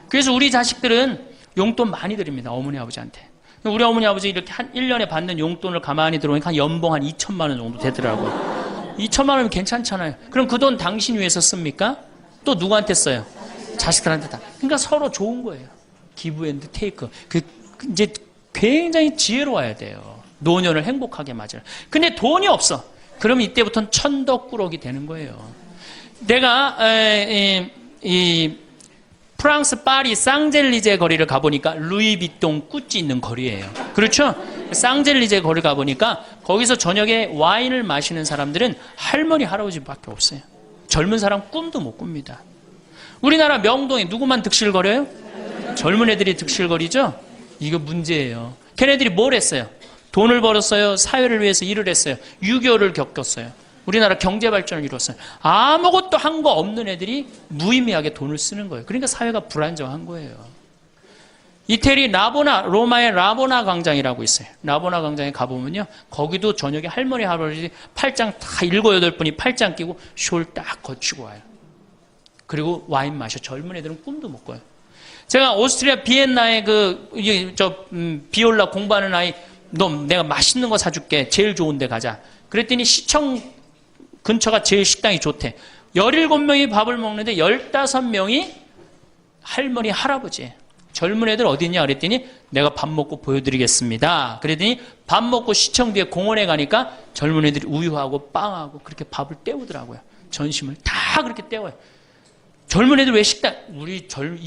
그래서 우리 자식들은 용돈 많이 드립니다. 어머니 아버지한테. 우리 어머니 아버지 이렇게 한 1년에 받는 용돈을 가만히 들어보니까 한 연봉 한 2천만 원 정도 되더라고요. 2천만 원이면 괜찮잖아요. 그럼 그 돈 당신 위해서 씁니까? 또 누구한테 써요? 자식들한테 다. 그러니까 서로 좋은 거예요. 기브 앤드 테이크. 이제 굉장히 지혜로워야 돼요. 노년을 행복하게 맞아요. 근데 돈이 없어. 그러면 이때부터는 천덕꾸러기 되는 거예요. 내가 프랑스 파리 쌍젤리제 거리를 가보니까 루이비통 꾸찌 있는 거리예요. 그렇죠? 쌍젤리제 거리 가보니까 거기서 저녁에 와인을 마시는 사람들은 할머니 할아버지밖에 없어요. 젊은 사람 꿈도 못 꿉니다. 우리나라 명동에 누구만 득실거려요? 젊은 애들이 득실거리죠? 이거 문제예요. 걔네들이 뭘 했어요? 돈을 벌었어요. 사회를 위해서 일을 했어요. 6.25를 겪었어요. 우리나라 경제 발전을 이뤘어요. 아무것도 한 거 없는 애들이 무의미하게 돈을 쓰는 거예요. 그러니까 사회가 불안정한 거예요. 이태리 로마의 라보나 광장이라고 있어요. 라보나 광장에 가보면요. 거기도 저녁에 할머니, 할아버지 팔짱 다 7, 8분이 팔짱 끼고 숄 딱 거치고 와요. 그리고 와인 마셔. 젊은 애들은 꿈도 못 꿔요. 제가 오스트리아 비엔나에 비올라 공부하는 아이, 너 내가 맛있는 거 사줄게. 제일 좋은 데 가자. 그랬더니 시청 근처가 제일 식당이 좋대. 17명이 밥을 먹는데 15명이 할머니, 할아버지예요. 젊은 애들 어디 있냐 그랬더니 내가 밥 먹고 보여드리겠습니다. 그랬더니 밥 먹고 시청 뒤에 공원에 가니까 젊은 애들이 우유하고 빵하고 그렇게 밥을 때우더라고요. 전심을 다 그렇게 때워요. 젊은 애들 왜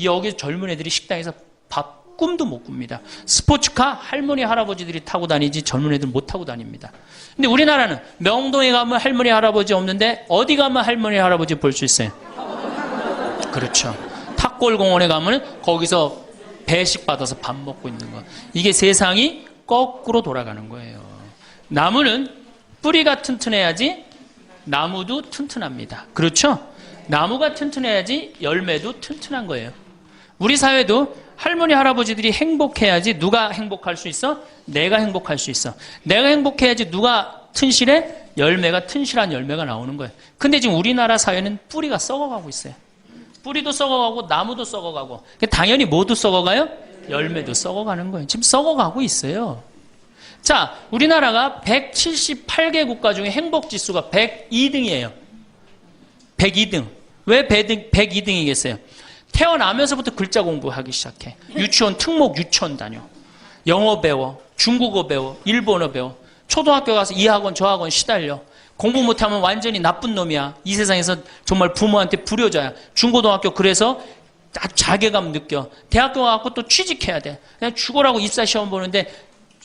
여기 젊은 애들이 식당에서 밥 꿈도 못 꿉니다. 스포츠카 할머니, 할아버지들이 타고 다니지 젊은 애들 못 타고 다닙니다. 근데 우리나라는 명동에 가면 할머니, 할아버지 없는데 어디 가면 할머니, 할아버지 볼 수 있어요? 그렇죠. 탑골공원에 가면 거기서 배식 받아서 밥 먹고 있는 거. 이게 세상이 거꾸로 돌아가는 거예요. 나무는 뿌리가 튼튼해야지 나무도 튼튼합니다. 그렇죠? 나무가 튼튼해야지 열매도 튼튼한 거예요. 우리 사회도 할머니, 할아버지들이 행복해야지 누가 행복할 수 있어? 내가 행복할 수 있어. 내가 행복해야지 누가 튼실해? 열매가 튼실한 열매가 나오는 거예요. 근데 지금 우리나라 사회는 뿌리가 썩어가고 있어요. 뿌리도 썩어가고 나무도 썩어가고 당연히 모두 썩어가요? 열매도 썩어가는 거예요. 지금 썩어가고 있어요. 자, 우리나라가 178개 국가 중에 행복지수가 102등이에요. 102등. 왜 102등이겠어요? 태어나면서부터 글자 공부하기 시작해. 유치원 특목 유치원 다녀. 영어 배워. 중국어 배워. 일본어 배워. 초등학교 가서 이 학원 저 학원 시달려. 공부 못하면 완전히 나쁜 놈이야. 이 세상에서 정말 부모한테 불효자야. 중고등학교 그래서 아주 자괴감 느껴. 대학교 가고 또 취직해야 돼. 그냥 죽어라고 입사 시험 보는데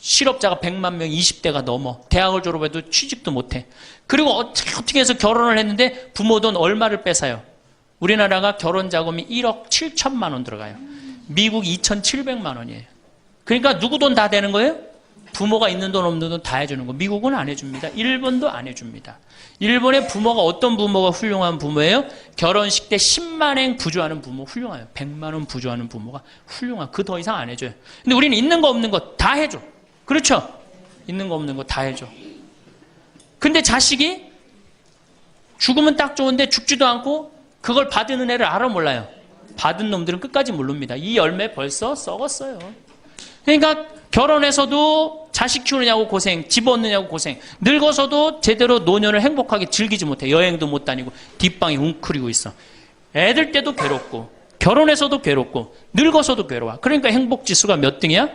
실업자가 100만 명, 20대가 넘어. 대학을 졸업해도 취직도 못해. 그리고 어떻게 해서 결혼을 했는데 부모 돈 얼마를 뺏어요? 우리나라가 결혼 자금이 1억 7천만 원 들어가요. 미국 2,700만 원이에요. 그러니까 누구 돈 다 되는 거예요? 부모가 있는 돈 없는 돈 다 해주는 거. 미국은 안 해줍니다. 일본도 안 해줍니다. 일본의 부모가 어떤 부모가 훌륭한 부모예요? 결혼식 때 10만엔 부조하는 부모 훌륭해요. 100만 원 부조하는 부모가 훌륭한. 그 더 이상 안 해줘요. 근데 우리는 있는 거 없는 거 다 해줘. 그렇죠? 있는 거 없는 거 다 해줘. 근데 자식이 죽으면 딱 좋은데 죽지도 않고 그걸 받은 은혜를 알아 몰라요. 받은 놈들은 끝까지 모릅니다. 이 열매 벌써 썩었어요. 그러니까 결혼해서도 자식 키우느냐고 고생, 집 얻느냐고 고생, 늙어서도 제대로 노년을 행복하게 즐기지 못해. 여행도 못 다니고 뒷방이 웅크리고 있어. 애들 때도 괴롭고 결혼해서도 괴롭고 늙어서도 괴로워. 그러니까 행복지수가 몇 등이야?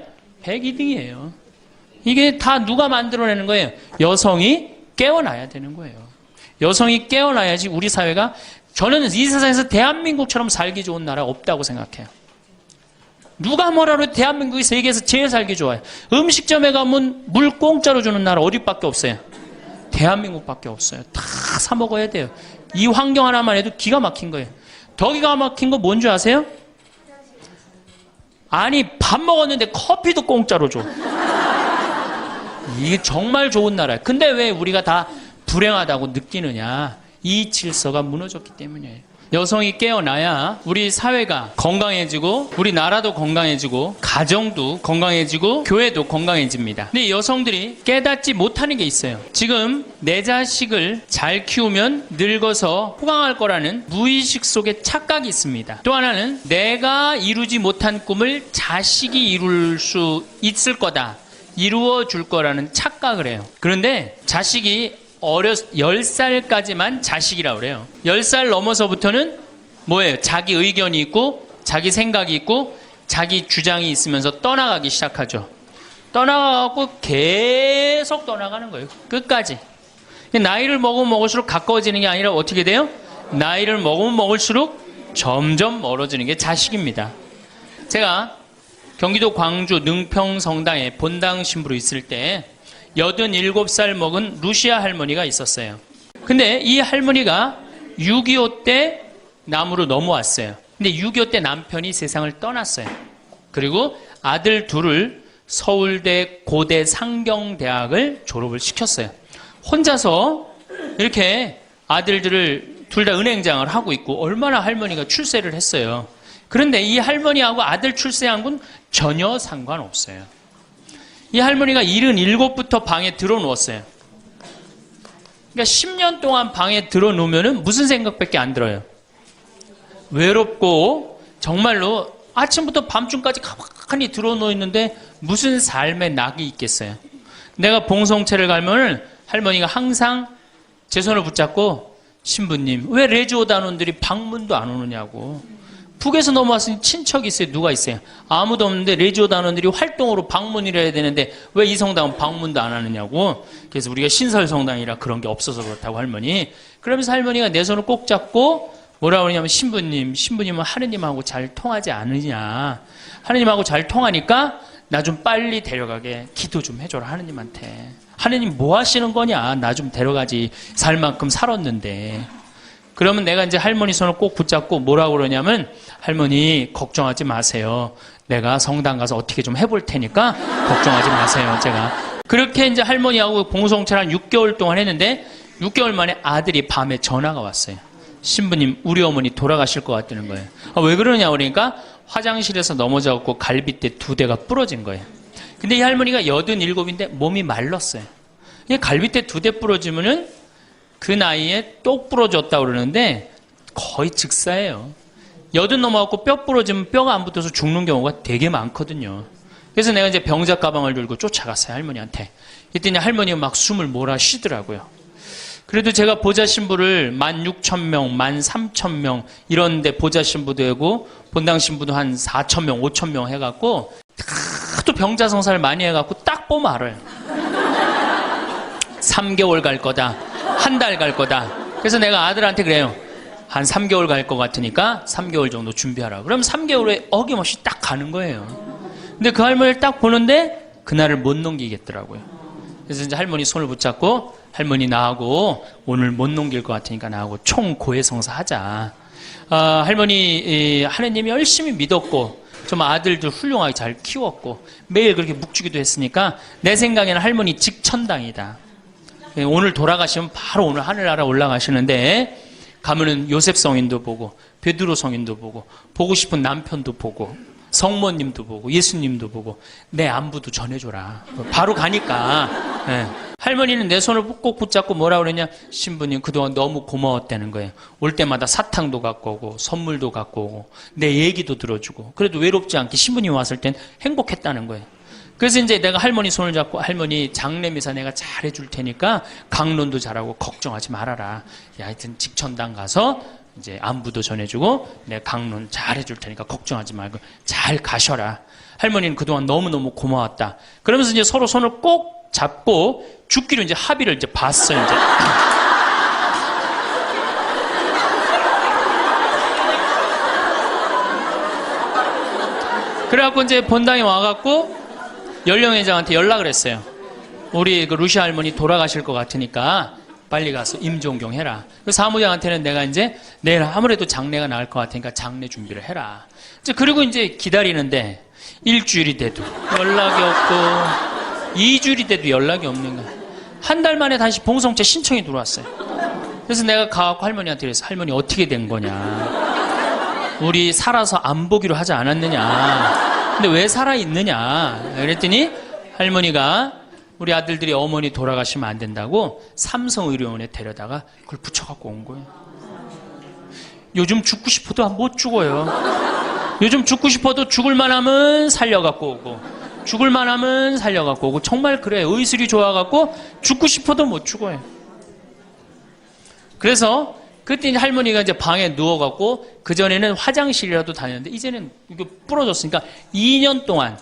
102등이에요. 이게 다 누가 만들어내는 거예요? 여성이 깨어나야 되는 거예요. 여성이 깨어나야지 우리 사회가, 저는 이 세상에서 대한민국처럼 살기 좋은 나라 없다고 생각해요. 누가 뭐라 해도 대한민국이 세계에서 제일 살기 좋아요. 음식점에 가면 물 공짜로 주는 나라 어디밖에 없어요? 대한민국밖에 없어요. 다 사 먹어야 돼요. 이 환경 하나만 해도 기가 막힌 거예요. 더 기가 막힌 거 뭔지 아세요? 아니, 밥 먹었는데 커피도 공짜로 줘. 이게 정말 좋은 나라예요. 근데 왜 우리가 다 불행하다고 느끼느냐? 이 질서가 무너졌기 때문이에요. 여성이 깨어나야 우리 사회가 건강해지고 우리 나라도 건강해지고 가정도 건강해지고 교회도 건강해집니다. 근데 여성들이 깨닫지 못하는 게 있어요. 지금 내 자식을 잘 키우면 늙어서 호강할 거라는 무의식 속에 착각이 있습니다. 또 하나는 내가 이루지 못한 꿈을 자식이 이룰 수 있을 거다, 이루어 줄 거라는 착각을 해요. 그런데 자식이 10살까지만 자식이라고 그래요. 10살 넘어서부터는 뭐예요? 자기 의견이 있고 자기 생각이 있고 자기 주장이 있으면서 떠나가기 시작하죠. 떠나가고 계속 떠나가는 거예요. 끝까지. 나이를 먹으면 먹을수록 가까워지는 게 아니라 어떻게 돼요? 나이를 먹으면 먹을수록 점점 멀어지는 게 자식입니다. 제가 경기도 광주 능평성당에 본당 신부로 있을 때 87살 먹은 루시아 할머니가 있었어요. 근데 이 할머니가 6.25 때 남으로 넘어왔어요. 근데 6.25 때 남편이 세상을 떠났어요. 그리고 아들 둘을 서울대 고대 상경대학을 졸업을 시켰어요. 혼자서 이렇게 아들들을 둘 다 은행장을 하고 있고 얼마나 할머니가 출세를 했어요. 그런데 이 할머니하고 아들 출세한 건 전혀 상관없어요. 이 할머니가 77부터 방에 들어누웠어요. 그러니까 10년 동안 방에 들어놓으면 무슨 생각밖에 안 들어요. 외롭고 정말로 아침부터 밤중까지 가만히 들어놓여 있는데 무슨 삶의 낙이 있겠어요. 내가 봉송체를 가면 할머니가 항상 제 손을 붙잡고 신부님 왜 레지오단원들이 방문도 안 오느냐고. 북에서 넘어왔으니 친척이 있어요. 누가 있어요? 아무도 없는데 레지오단원들이 활동으로 방문을 해야 되는데 왜 이 성당은 방문도 안 하느냐고. 그래서 우리가 신설성당이라 그런 게 없어서 그렇다고 할머니. 그러면서 할머니가 내 손을 꼭 잡고 뭐라고 그러냐면 신부님은 하느님하고 잘 통하지 않으냐. 하느님하고 잘 통하니까 나 좀 빨리 데려가게 기도 좀 해줘라 하느님한테. 하느님 뭐 하시는 거냐. 나 좀 데려가지. 살 만큼 살았는데. 그러면 내가 이제 할머니 손을 꼭 붙잡고 뭐라고 그러냐면 할머니 걱정하지 마세요. 내가 성당 가서 어떻게 좀 해볼 테니까 걱정하지 마세요. 제가 그렇게 이제 할머니하고 봉송체를 한 6개월 동안 했는데 6개월 만에 아들이 밤에 전화가 왔어요. 신부님 우리 어머니 돌아가실 것 같다는 거예요. 왜 그러냐 그러니까 화장실에서 넘어져갖고 갈비뼈 2대가 부러진 거예요. 근데 이 할머니가 87인데 몸이 말랐어요. 갈비뼈 2대 부러지면은 그 나이에 똑 부러졌다고 그러는데 거의 즉사예요. 80 넘어갖고 뼈 부러지면 뼈가 안 붙어서 죽는 경우가 되게 많거든요. 그래서 내가 이제 병자 가방을 들고 쫓아갔어요, 할머니한테. 그랬더니 할머니가 막 숨을 몰아 쉬더라고요. 그래도 제가 보좌 신부를 16,000명, 13,000명 이런 데 보좌 신부도 하고 본당 신부도 한 4,000명, 5,000명 해갖고 또 병자 성사를 많이 해갖고 딱 보면 알아요. 3개월 갈 거다. 한 달 갈 거다. 그래서 내가 아들한테 그래요. 한 3개월 갈 것 같으니까 3개월 정도 준비하라. 그럼 3개월에 어김없이 딱 가는 거예요. 근데 그 할머니를 딱 보는데 그날을 못 넘기겠더라고요. 그래서 이제 할머니 손을 붙잡고 할머니 나하고 오늘 못 넘길 것 같으니까 나하고 총 고해성사 하자. 할머니 하느님이 열심히 믿었고 좀 아들들 훌륭하게 잘 키웠고 매일 그렇게 묵주기도 했으니까 내 생각에는 할머니 직천당이다. 오늘 돌아가시면 바로 오늘 하늘나라 올라가시는데 가면은 요셉 성인도 보고 베드로 성인도 보고 싶은 남편도 보고 성모님도 보고 예수님도 보고 내 안부도 전해줘라. 바로 가니까. 네. 할머니는 내 손을 꼭 붙잡고 뭐라 그러냐. 신부님 그동안 너무 고마웠다는 거예요. 올 때마다 사탕도 갖고 오고 선물도 갖고 오고 내 얘기도 들어주고 그래도 외롭지 않게 신부님 왔을 땐 행복했다는 거예요. 그래서 이제 내가 할머니 손을 잡고 할머니 장례미사 내가 잘해줄 테니까 강론도 잘하고 걱정하지 말아라. 하여튼 직천당 가서 이제 안부도 전해주고 내가 강론 잘해줄 테니까 걱정하지 말고 잘 가셔라. 할머니는 그동안 너무너무 고마웠다. 그러면서 이제 서로 손을 꼭 잡고 죽기로 이제 합의를 이제 봤어요. 이제. 그래갖고 이제 본당에 와갖고 연령회장한테 연락을 했어요. 우리 그 루시아 할머니 돌아가실 것 같으니까 빨리 가서 임종경 해라. 그 사무장한테는 내가 이제 내일 아무래도 장례가 나을 것 같으니까 장례 준비를 해라. 이제 그리고 이제 기다리는데 일주일이 돼도 연락이 없고 2주일이 돼도 연락이 없는 거야. 한 달 만에 다시 봉송체 신청이 들어왔어요. 그래서 내가 가갖고 할머니한테 그래서 할머니 어떻게 된 거냐. 우리 살아서 안 보기로 하지 않았느냐. 근데 왜 살아있느냐. 그랬더니 할머니가 우리 아들들이 어머니 돌아가시면 안 된다고 삼성의료원에 데려다가 그걸 붙여갖고 온 거예요. 요즘 죽고 싶어도 못 죽어요. 요즘 죽고 싶어도 죽을만 하면 살려갖고 오고 죽을만 하면 살려갖고 오고 정말 그래요. 의술이 좋아갖고 죽고 싶어도 못 죽어요. 그래서 그때 이제 할머니가 이제 방에 누워갖고 그전에는 화장실이라도 다녔는데 이제는 이게 부러졌으니까 2년 동안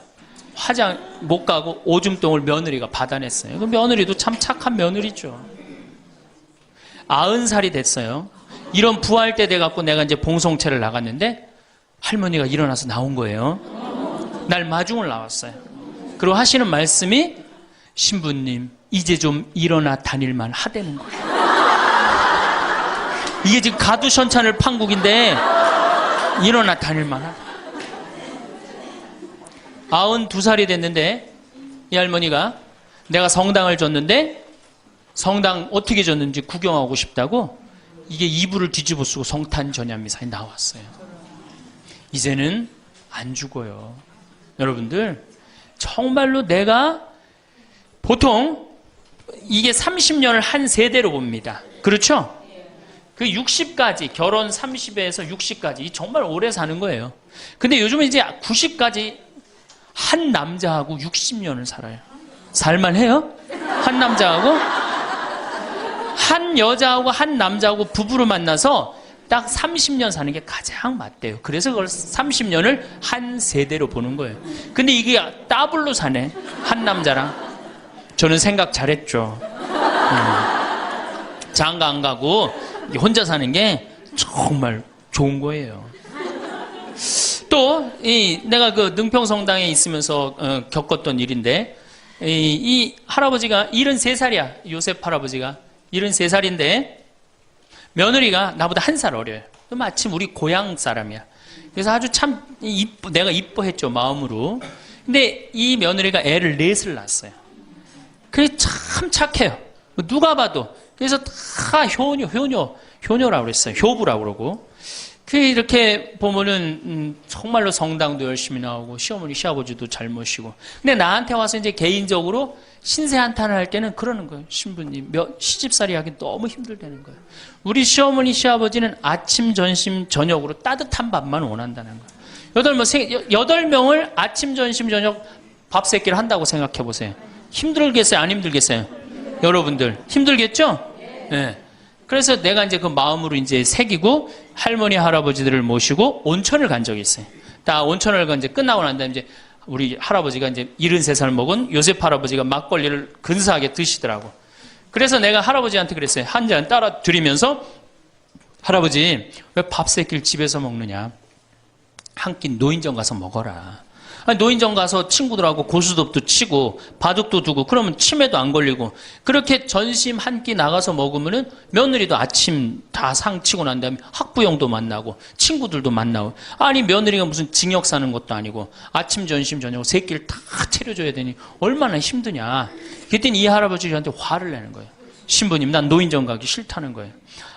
화장 못 가고 오줌똥을 며느리가 받아냈어요. 그 며느리도 참 착한 며느리죠. 90살이 됐어요. 이런 부활 때 돼갖고 내가 이제 봉송체를 나갔는데 할머니가 일어나서 나온 거예요. 날 마중을 나왔어요. 그리고 하시는 말씀이 신부님 이제 좀 일어나 다닐만 하다는 거예요. 이게 지금 가두션찬을 판국인데 일어나 다닐만하다. 92살이 됐는데 이 할머니가 내가 성당을 줬는데 성당 어떻게 줬는지 구경하고 싶다고 이게 이불을 뒤집어 쓰고 성탄 전야미사에 나왔어요. 이제는 안 죽어요. 여러분들 정말로 내가 보통 이게 30년을 한 세대로 봅니다. 그렇죠? 그 60까지 결혼 30에서 60까지 정말 오래 사는 거예요. 근데 요즘은 이제 90까지 한 남자하고 60년을 살아요. 살만해요? 한 남자하고 한 여자하고 한 남자하고 부부로 만나서 딱 30년 사는 게 가장 맞대요. 그래서 그걸 30년을 한 세대로 보는 거예요. 근데 이게 더블로 사네. 한 남자랑. 저는 생각 잘했죠. 장가 안 가고 혼자 사는 게 정말 좋은 거예요. 또 내가 그 능평성당에 있으면서 겪었던 일인데 이 할아버지가 73살이야. 요셉 할아버지가 73살인데 며느리가 나보다 1살 어려요. 마침 우리 고향 사람이야. 그래서 아주 참 내가 이뻐했죠, 마음으로. 근데 이 며느리가 애를 넷을 낳았어요. 그게 참 착해요. 누가 봐도. 그래서 다 효녀라고 그랬어요. 효부라고 그러고. 그 이렇게 보면은 정말로 성당도 열심히 나오고 시어머니 시아버지도 잘 모시고. 근데 나한테 와서 이제 개인적으로 신세 한탄을 할 때는 그러는 거예요. 신부님 시집살이 하기 너무 힘들다는 거예요. 우리 시어머니 시아버지는 아침 점심 저녁으로 따뜻한 밥만 원한다는 거예요. 8명을 아침 점심 저녁 밥 세끼를 한다고 생각해 보세요. 힘들겠어요? 안 힘들겠어요? 여러분들 힘들겠죠? 네. 그래서 내가 이제 그 마음으로 이제 새기고 할머니 할아버지들을 모시고 온천을 간 적이 있어요. 다 온천을 이제 끝나고 난 다음에 이제 우리 할아버지가 이제 73살 먹은 요셉 할아버지가 막걸리를 근사하게 드시더라고. 그래서 내가 할아버지한테 그랬어요. 한 잔 따라 드리면서 할아버지 왜 밥 세끼를 집에서 먹느냐? 한 끼 노인정 가서 먹어라. 아니, 노인정 가서 친구들하고 고스톱도 치고 바둑도 두고 그러면 치매도 안 걸리고 그렇게 전심 한 끼 나가서 먹으면은 며느리도 아침 다 상 치고 난 다음에 학부형도 만나고 친구들도 만나고 아니 며느리가 무슨 징역 사는 것도 아니고 아침 전심 저녁 세 끼를 다 차려줘야 되니 얼마나 힘드냐. 그랬더니 이 할아버지 저한테 화를 내는 거예요. 신부님 난 노인정 가기 싫다는 거예요.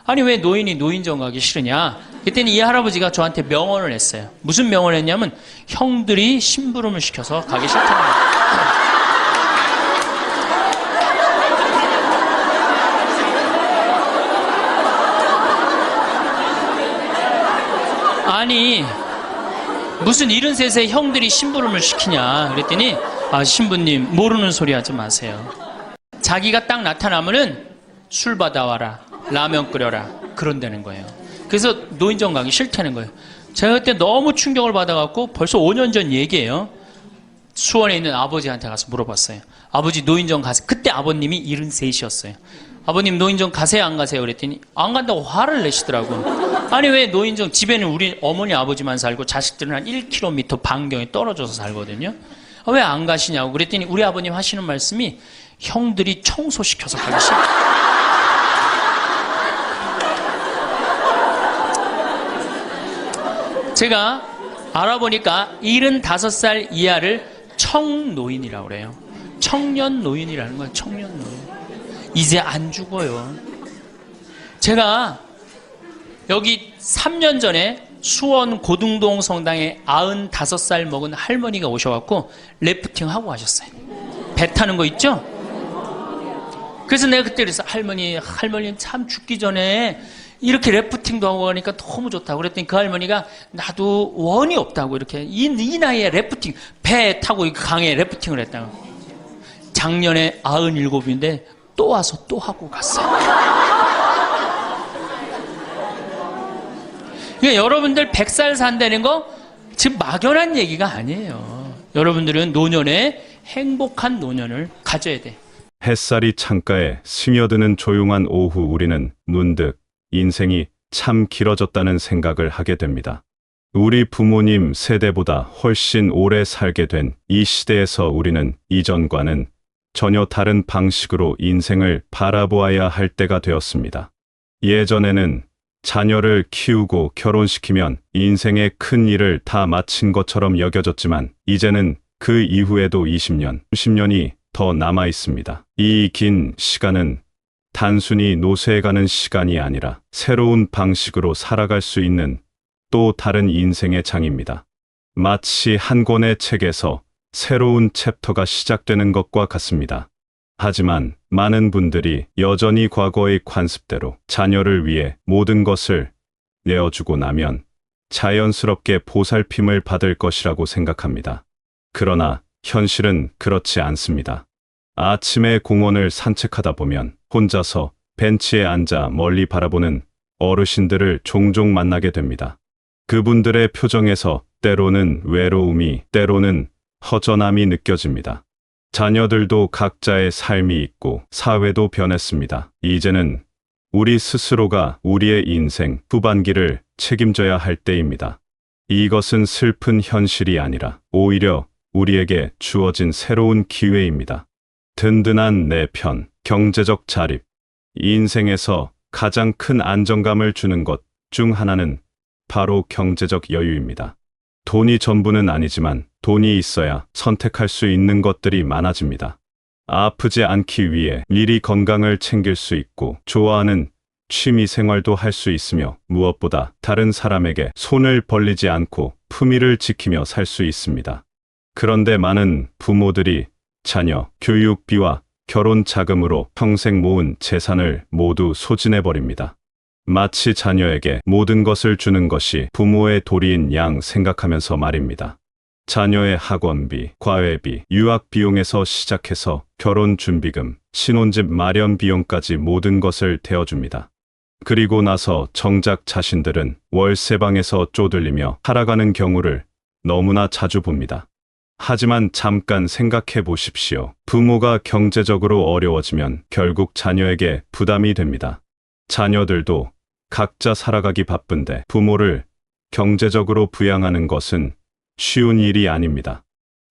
아니 왜 노인이 노인정 가기 싫으냐. 그랬더니 이 할아버지가 저한테 명언을 했어요. 무슨 명언을 했냐면 형들이 심부름을 시켜서 가기 싫다는 거예요. 아니 무슨 73세 형들이 심부름을 시키냐. 그랬더니 아 신부님 모르는 소리 하지 마세요. 자기가 딱 나타나면은 술 받아와라, 라면 끓여라 그런다는 거예요. 그래서 노인정 가기 싫다는 거예요. 제가 그때 너무 충격을 받아갖고 벌써 5년 전 얘기예요. 수원에 있는 아버지한테 가서 물어봤어요. 아버지 노인정 가세요. 그때 아버님이 73이셨어요. 아버님 노인정 가세요 안 가세요? 그랬더니 안 간다고 화를 내시더라고. 아니 왜 노인정 집에는 우리 어머니 아버지만 살고 자식들은 한 1km 반경에 떨어져서 살거든요. 왜 안 가시냐고 그랬더니 우리 아버님 하시는 말씀이 형들이 청소시켜서 가기 싫다. 제가 알아보니까 75살 이하를 청노인이라고 그래요. 청년 노인이라는 거예요. 청년 노인. 이제 안 죽어요. 제가 여기 3년 전에 수원 고등동 성당에 95살 먹은 할머니가 오셔갖고 래프팅 하고 가셨어요. 배 타는 거 있죠? 그래서 내가 그때 그랬어. 할머니 참 죽기 전에 이렇게 래프팅도 하고 가니까 너무 좋다고 그랬더니 그 할머니가 나도 원이 없다고 이렇게 이 나이에 래프팅 배 타고 강에 래프팅을 했다고. 작년에 97인데 또 와서 또 하고 갔어요. 그러니까 여러분들 100살 산다는 거 지금 막연한 얘기가 아니에요. 여러분들은 노년에 행복한 노년을 가져야 돼. 햇살이 창가에 스며드는 조용한 오후 우리는 문득 인생이 참 길어졌다는 생각을 하게 됩니다. 우리 부모님 세대보다 훨씬 오래 살게 된 이 시대에서 우리는 이전과는 전혀 다른 방식으로 인생을 바라보아야 할 때가 되었습니다. 예전에는 자녀를 키우고 결혼시키면 인생의 큰 일을 다 마친 것처럼 여겨졌지만 이제는 그 이후에도 20년, 10년이 더 남아 있습니다. 이 긴 시간은 단순히 노쇠해가는 시간이 아니라 새로운 방식으로 살아갈 수 있는 또 다른 인생의 장입니다. 마치 한 권의 책에서 새로운 챕터가 시작되는 것과 같습니다. 하지만 많은 분들이 여전히 과거의 관습대로 자녀를 위해 모든 것을 내어주고 나면 자연스럽게 보살핌을 받을 것이라고 생각합니다. 그러나 현실은 그렇지 않습니다. 아침에 공원을 산책하다 보면 혼자서 벤치에 앉아 멀리 바라보는 어르신들을 종종 만나게 됩니다. 그분들의 표정에서 때로는 외로움이, 때로는 허전함이 느껴집니다. 자녀들도 각자의 삶이 있고 사회도 변했습니다. 이제는 우리 스스로가 우리의 인생 후반기를 책임져야 할 때입니다. 이것은 슬픈 현실이 아니라 오히려 우리에게 주어진 새로운 기회입니다. 든든한 내 편, 경제적 자립. 인생에서 가장 큰 안정감을 주는 것 중 하나는 바로 경제적 여유입니다. 돈이 전부는 아니지만 돈이 있어야 선택할 수 있는 것들이 많아집니다. 아프지 않기 위해 미리 건강을 챙길 수 있고 좋아하는 취미 생활도 할 수 있으며 무엇보다 다른 사람에게 손을 벌리지 않고 품위를 지키며 살 수 있습니다. 그런데 많은 부모들이 자녀 교육비와 결혼 자금으로 평생 모은 재산을 모두 소진해버립니다. 마치 자녀에게 모든 것을 주는 것이 부모의 도리인 양 생각하면서 말입니다. 자녀의 학원비, 과외비, 유학 비용에서 시작해서 결혼 준비금, 신혼집 마련 비용까지 모든 것을 대어줍니다. 그리고 나서 정작 자신들은 월세방에서 쪼들리며 살아가는 경우를 너무나 자주 봅니다. 하지만 잠깐 생각해 보십시오. 부모가 경제적으로 어려워지면 결국 자녀에게 부담이 됩니다. 자녀들도 각자 살아가기 바쁜데 부모를 경제적으로 부양하는 것은 쉬운 일이 아닙니다.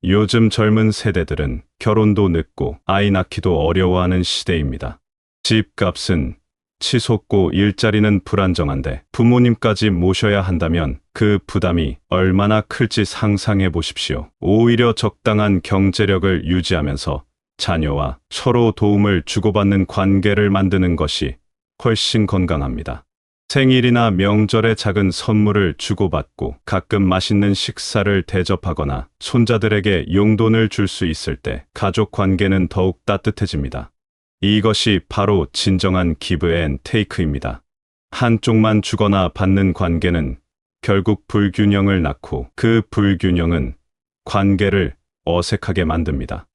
요즘 젊은 세대들은 결혼도 늦고 아이 낳기도 어려워하는 시대입니다. 집값은 치솟고 일자리는 불안정한데 부모님까지 모셔야 한다면 그 부담이 얼마나 클지 상상해 보십시오. 오히려 적당한 경제력을 유지하면서 자녀와 서로 도움을 주고받는 관계를 만드는 것이 훨씬 건강합니다. 생일이나 명절에 작은 선물을 주고받고 가끔 맛있는 식사를 대접하거나 손자들에게 용돈을 줄 수 있을 때 가족 관계는 더욱 따뜻해집니다. 이것이 바로 진정한 기브 앤 테이크입니다. 한쪽만 주거나 받는 관계는 결국 불균형을 낳고 그 불균형은 관계를 어색하게 만듭니다.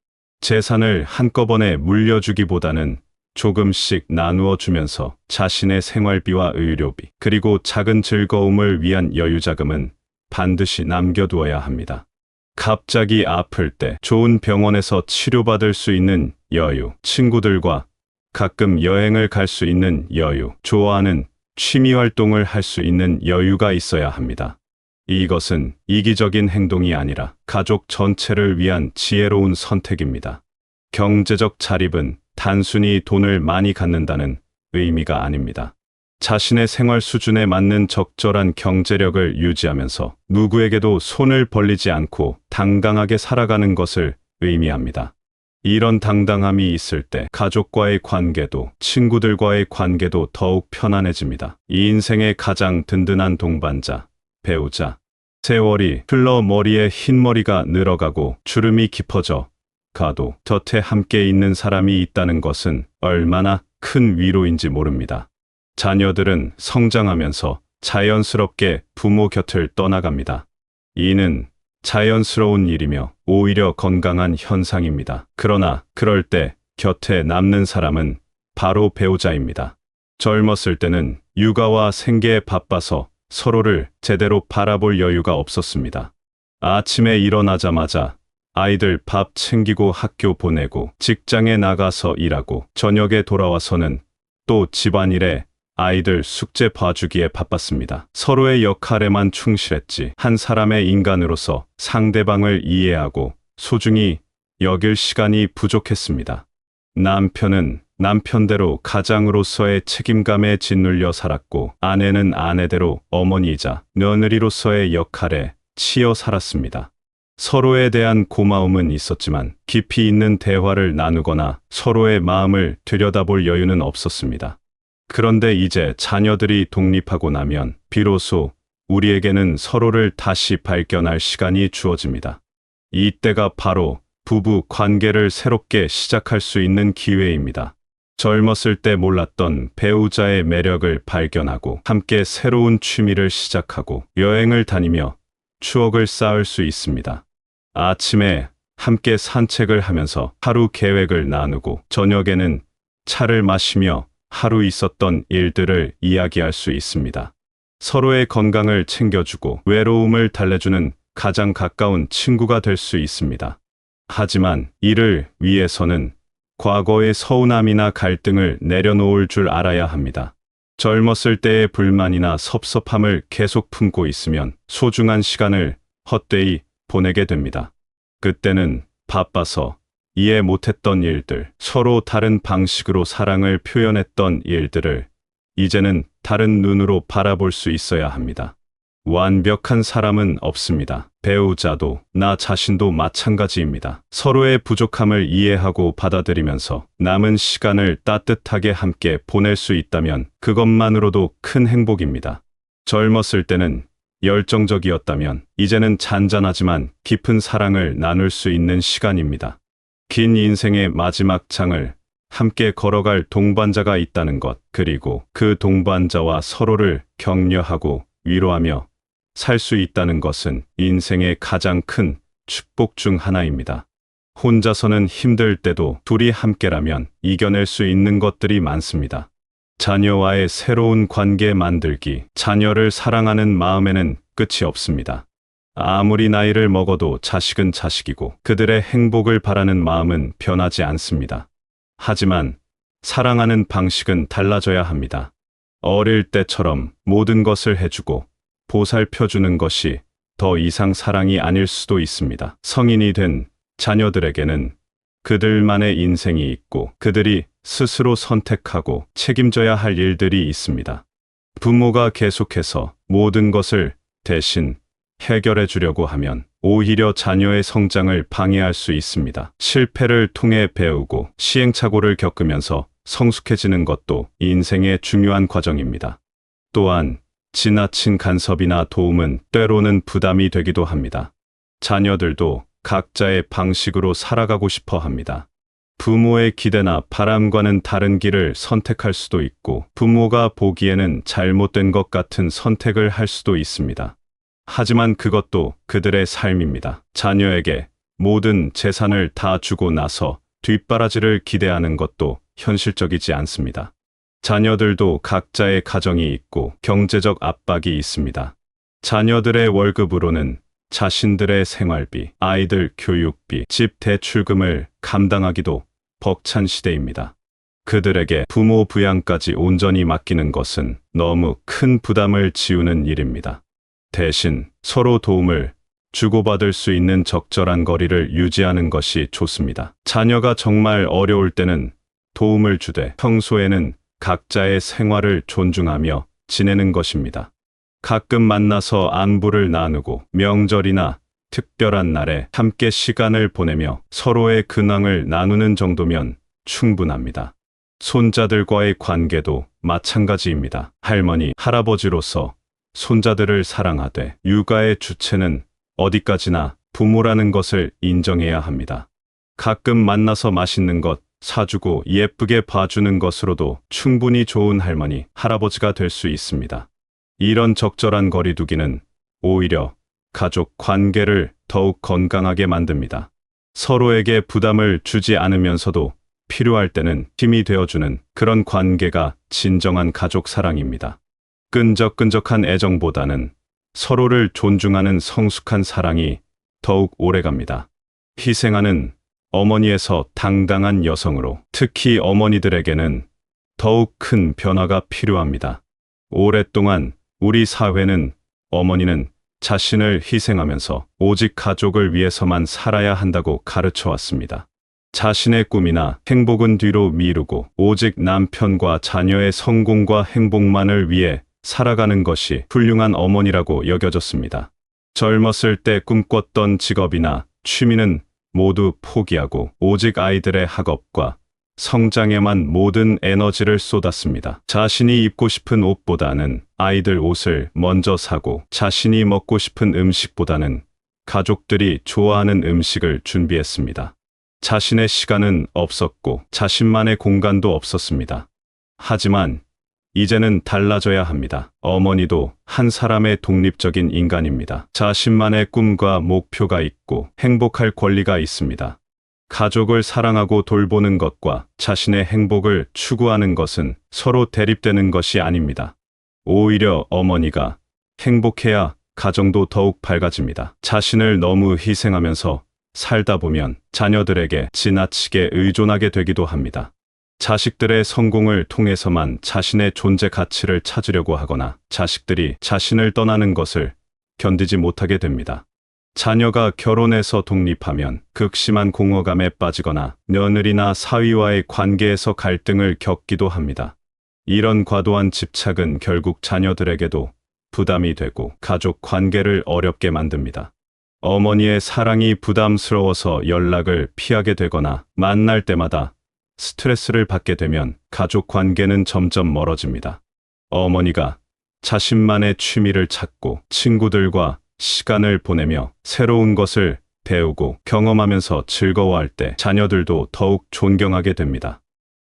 재산을 한꺼번에 물려주기보다는 조금씩 나누어 주면서 자신의 생활비와 의료비, 그리고 작은 즐거움을 위한 여유자금은 반드시 남겨두어야 합니다. 갑자기 아플 때 좋은 병원에서 치료받을 수 있는 여유, 친구들과 가끔 여행을 갈 수 있는 여유, 좋아하는 취미 활동을 할 수 있는 여유가 있어야 합니다. 이것은 이기적인 행동이 아니라 가족 전체를 위한 지혜로운 선택입니다. 경제적 자립은 단순히 돈을 많이 갖는다는 의미가 아닙니다. 자신의 생활 수준에 맞는 적절한 경제력을 유지하면서 누구에게도 손을 벌리지 않고 당당하게 살아가는 것을 의미합니다. 이런 당당함이 있을 때 가족과의 관계도 친구들과의 관계도 더욱 편안해집니다. 이 인생의 가장 든든한 동반자, 배우자. 세월이 흘러 머리에 흰머리가 늘어가고 주름이 깊어져 가도 곁에 함께 있는 사람이 있다는 것은 얼마나 큰 위로인지 모릅니다. 자녀들은 성장하면서 자연스럽게 부모 곁을 떠나갑니다. 이는 자연스러운 일이며 오히려 건강한 현상입니다. 그러나 그럴 때 곁에 남는 사람은 바로 배우자입니다. 젊었을 때는 육아와 생계에 바빠서 서로를 제대로 바라볼 여유가 없었습니다. 아침에 일어나자마자 아이들 밥 챙기고 학교 보내고 직장에 나가서 일하고 저녁에 돌아와서는 또 집안일에 아이들 숙제 봐주기에 바빴습니다. 서로의 역할에만 충실했지 한 사람의 인간으로서 상대방을 이해하고 소중히 여길 시간이 부족했습니다. 남편은 남편대로 가장으로서의 책임감에 짓눌려 살았고 아내는 아내대로 어머니이자 며느리로서의 역할에 치여 살았습니다. 서로에 대한 고마움은 있었지만 깊이 있는 대화를 나누거나 서로의 마음을 들여다볼 여유는 없었습니다. 그런데 이제 자녀들이 독립하고 나면 비로소 우리에게는 서로를 다시 발견할 시간이 주어집니다. 이때가 바로 부부 관계를 새롭게 시작할 수 있는 기회입니다. 젊었을 때 몰랐던 배우자의 매력을 발견하고 함께 새로운 취미를 시작하고 여행을 다니며 추억을 쌓을 수 있습니다. 아침에 함께 산책을 하면서 하루 계획을 나누고 저녁에는 차를 마시며 하루 있었던 일들을 이야기할 수 있습니다. 서로의 건강을 챙겨주고 외로움을 달래주는 가장 가까운 친구가 될 수 있습니다. 하지만 이를 위해서는 과거의 서운함이나 갈등을 내려놓을 줄 알아야 합니다. 젊었을 때의 불만이나 섭섭함을 계속 품고 있으면 소중한 시간을 헛되이 보내게 됩니다. 그때는 바빠서 이해 못했던 일들, 서로 다른 방식으로 사랑을 표현했던 일들을 이제는 다른 눈으로 바라볼 수 있어야 합니다. 완벽한 사람은 없습니다. 배우자도 나 자신도 마찬가지입니다. 서로의 부족함을 이해하고 받아들이면서 남은 시간을 따뜻하게 함께 보낼 수 있다면 그것만으로도 큰 행복입니다. 젊었을 때는 열정적이었다면 이제는 잔잔하지만 깊은 사랑을 나눌 수 있는 시간입니다. 긴 인생의 마지막 장을 함께 걸어갈 동반자가 있다는 것, 그리고 그 동반자와 서로를 격려하고 위로하며 살 수 있다는 것은 인생의 가장 큰 축복 중 하나입니다. 혼자서는 힘들 때도 둘이 함께라면 이겨낼 수 있는 것들이 많습니다. 자녀와의 새로운 관계 만들기, 자녀를 사랑하는 마음에는 끝이 없습니다. 아무리 나이를 먹어도 자식은 자식이고 그들의 행복을 바라는 마음은 변하지 않습니다. 하지만 사랑하는 방식은 달라져야 합니다. 어릴 때처럼 모든 것을 해주고 보살펴주는 것이 더 이상 사랑이 아닐 수도 있습니다. 성인이 된 자녀들에게는 그들만의 인생이 있고 그들이 스스로 선택하고 책임져야 할 일들이 있습니다. 부모가 계속해서 모든 것을 대신 해결해 주려고 하면 오히려 자녀의 성장을 방해할 수 있습니다. 실패를 통해 배우고 시행착오를 겪으면서 성숙해지는 것도 인생의 중요한 과정입니다. 또한 지나친 간섭이나 도움은 때로는 부담이 되기도 합니다. 자녀들도 각자의 방식으로 살아가고 싶어 합니다. 부모의 기대나 바람과는 다른 길을 선택할 수도 있고 부모가 보기에는 잘못된 것 같은 선택을 할 수도 있습니다. 하지만 그것도 그들의 삶입니다. 자녀에게 모든 재산을 다 주고 나서 뒷바라지를 기대하는 것도 현실적이지 않습니다. 자녀들도 각자의 가정이 있고 경제적 압박이 있습니다. 자녀들의 월급으로는 자신들의 생활비, 아이들 교육비, 집 대출금을 감당하기도 벅찬 시대입니다. 그들에게 부모 부양까지 온전히 맡기는 것은 너무 큰 부담을 지우는 일입니다. 대신 서로 도움을 주고받을 수 있는 적절한 거리를 유지하는 것이 좋습니다. 자녀가 정말 어려울 때는 도움을 주되 평소에는 각자의 생활을 존중하며 지내는 것입니다. 가끔 만나서 안부를 나누고 명절이나 특별한 날에 함께 시간을 보내며 서로의 근황을 나누는 정도면 충분합니다. 손자들과의 관계도 마찬가지입니다. 할머니, 할아버지로서 손자들을 사랑하되 육아의 주체는 어디까지나 부모라는 것을 인정해야 합니다. 가끔 만나서 맛있는 것 사주고 예쁘게 봐주는 것으로도 충분히 좋은 할머니, 할아버지가 될 수 있습니다. 이런 적절한 거리두기는 오히려 가족 관계를 더욱 건강하게 만듭니다. 서로에게 부담을 주지 않으면서도 필요할 때는 힘이 되어주는 그런 관계가 진정한 가족 사랑입니다. 끈적끈적한 애정보다는 서로를 존중하는 성숙한 사랑이 더욱 오래갑니다. 희생하는 어머니에서 당당한 여성으로, 특히 어머니들에게는 더욱 큰 변화가 필요합니다. 오랫동안 우리 사회는 어머니는 자신을 희생하면서 오직 가족을 위해서만 살아야 한다고 가르쳐 왔습니다. 자신의 꿈이나 행복은 뒤로 미루고 오직 남편과 자녀의 성공과 행복만을 위해 살아가는 것이 훌륭한 어머니라고 여겨졌습니다. 젊었을 때 꿈꿨던 직업이나 취미는 모두 포기하고 오직 아이들의 학업과 성장에만 모든 에너지를 쏟았습니다. 자신이 입고 싶은 옷보다는 아이들 옷을 먼저 사고 자신이 먹고 싶은 음식보다는 가족들이 좋아하는 음식을 준비했습니다. 자신의 시간은 없었고 자신만의 공간도 없었습니다. 하지만 이제는 달라져야 합니다. 어머니도 한 사람의 독립적인 인간입니다. 자신만의 꿈과 목표가 있고 행복할 권리가 있습니다. 가족을 사랑하고 돌보는 것과 자신의 행복을 추구하는 것은 서로 대립되는 것이 아닙니다. 오히려 어머니가 행복해야 가정도 더욱 밝아집니다. 자신을 너무 희생하면서 살다 보면 자녀들에게 지나치게 의존하게 되기도 합니다. 자식들의 성공을 통해서만 자신의 존재 가치를 찾으려고 하거나 자식들이 자신을 떠나는 것을 견디지 못하게 됩니다. 자녀가 결혼해서 독립하면 극심한 공허감에 빠지거나 며느리나 사위와의 관계에서 갈등을 겪기도 합니다. 이런 과도한 집착은 결국 자녀들에게도 부담이 되고 가족 관계를 어렵게 만듭니다. 어머니의 사랑이 부담스러워서 연락을 피하게 되거나 만날 때마다 스트레스를 받게 되면 가족 관계는 점점 멀어집니다. 어머니가 자신만의 취미를 찾고 친구들과 시간을 보내며 새로운 것을 배우고 경험하면서 즐거워할 때 자녀들도 더욱 존경하게 됩니다.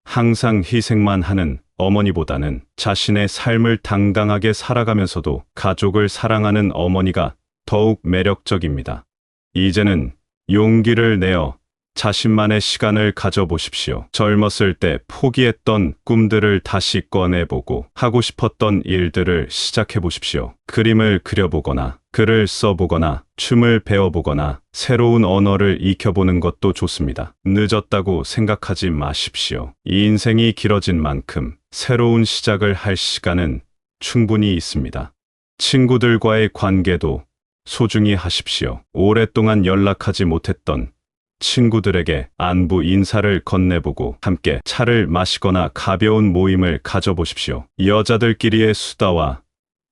항상 희생만 하는 어머니보다는 자신의 삶을 당당하게 살아가면서도 가족을 사랑하는 어머니가 더욱 매력적입니다. 이제는 용기를 내어 자신만의 시간을 가져보십시오. 젊었을 때 포기했던 꿈들을 다시 꺼내보고 하고 싶었던 일들을 시작해보십시오. 그림을 그려보거나 글을 써보거나 춤을 배워보거나 새로운 언어를 익혀보는 것도 좋습니다. 늦었다고 생각하지 마십시오. 이 인생이 길어진 만큼 새로운 시작을 할 시간은 충분히 있습니다. 친구들과의 관계도 소중히 하십시오. 오랫동안 연락하지 못했던 친구들에게 안부 인사를 건네보고 함께 차를 마시거나 가벼운 모임을 가져보십시오. 여자들끼리의 수다와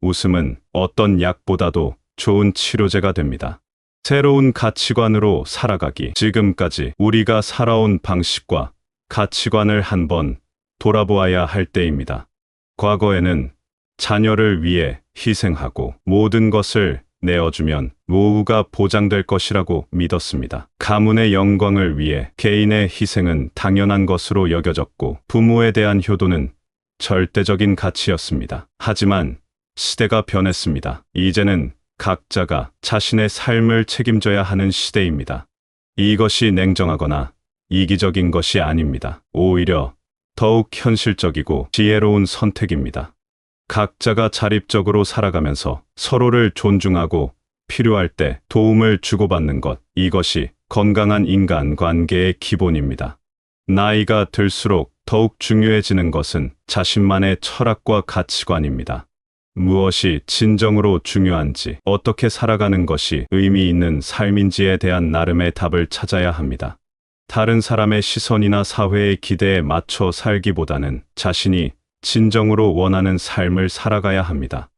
웃음은 어떤 약보다도 좋은 치료제가 됩니다. 새로운 가치관으로 살아가기. 지금까지 우리가 살아온 방식과 가치관을 한번 돌아보아야 할 때입니다. 과거에는 자녀를 위해 희생하고 모든 것을 내어주면 노후가 보장될 것이라고 믿었습니다. 가문의 영광을 위해 개인의 희생은 당연한 것으로 여겨졌고 부모에 대한 효도는 절대적인 가치였습니다. 하지만 시대가 변했습니다. 이제는 각자가 자신의 삶을 책임져야 하는 시대입니다. 이것이 냉정하거나 이기적인 것이 아닙니다. 오히려 더욱 현실적이고 지혜로운 선택입니다. 각자가 자립적으로 살아가면서 서로를 존중하고 필요할 때 도움을 주고받는 것, 이것이 건강한 인간관계의 기본입니다. 나이가 들수록 더욱 중요해지는 것은 자신만의 철학과 가치관입니다. 무엇이 진정으로 중요한지, 어떻게 살아가는 것이 의미 있는 삶인지에 대한 나름의 답을 찾아야 합니다. 다른 사람의 시선이나 사회의 기대에 맞춰 살기보다는 자신이 진정으로 원하는 삶을 살아가야 합니다.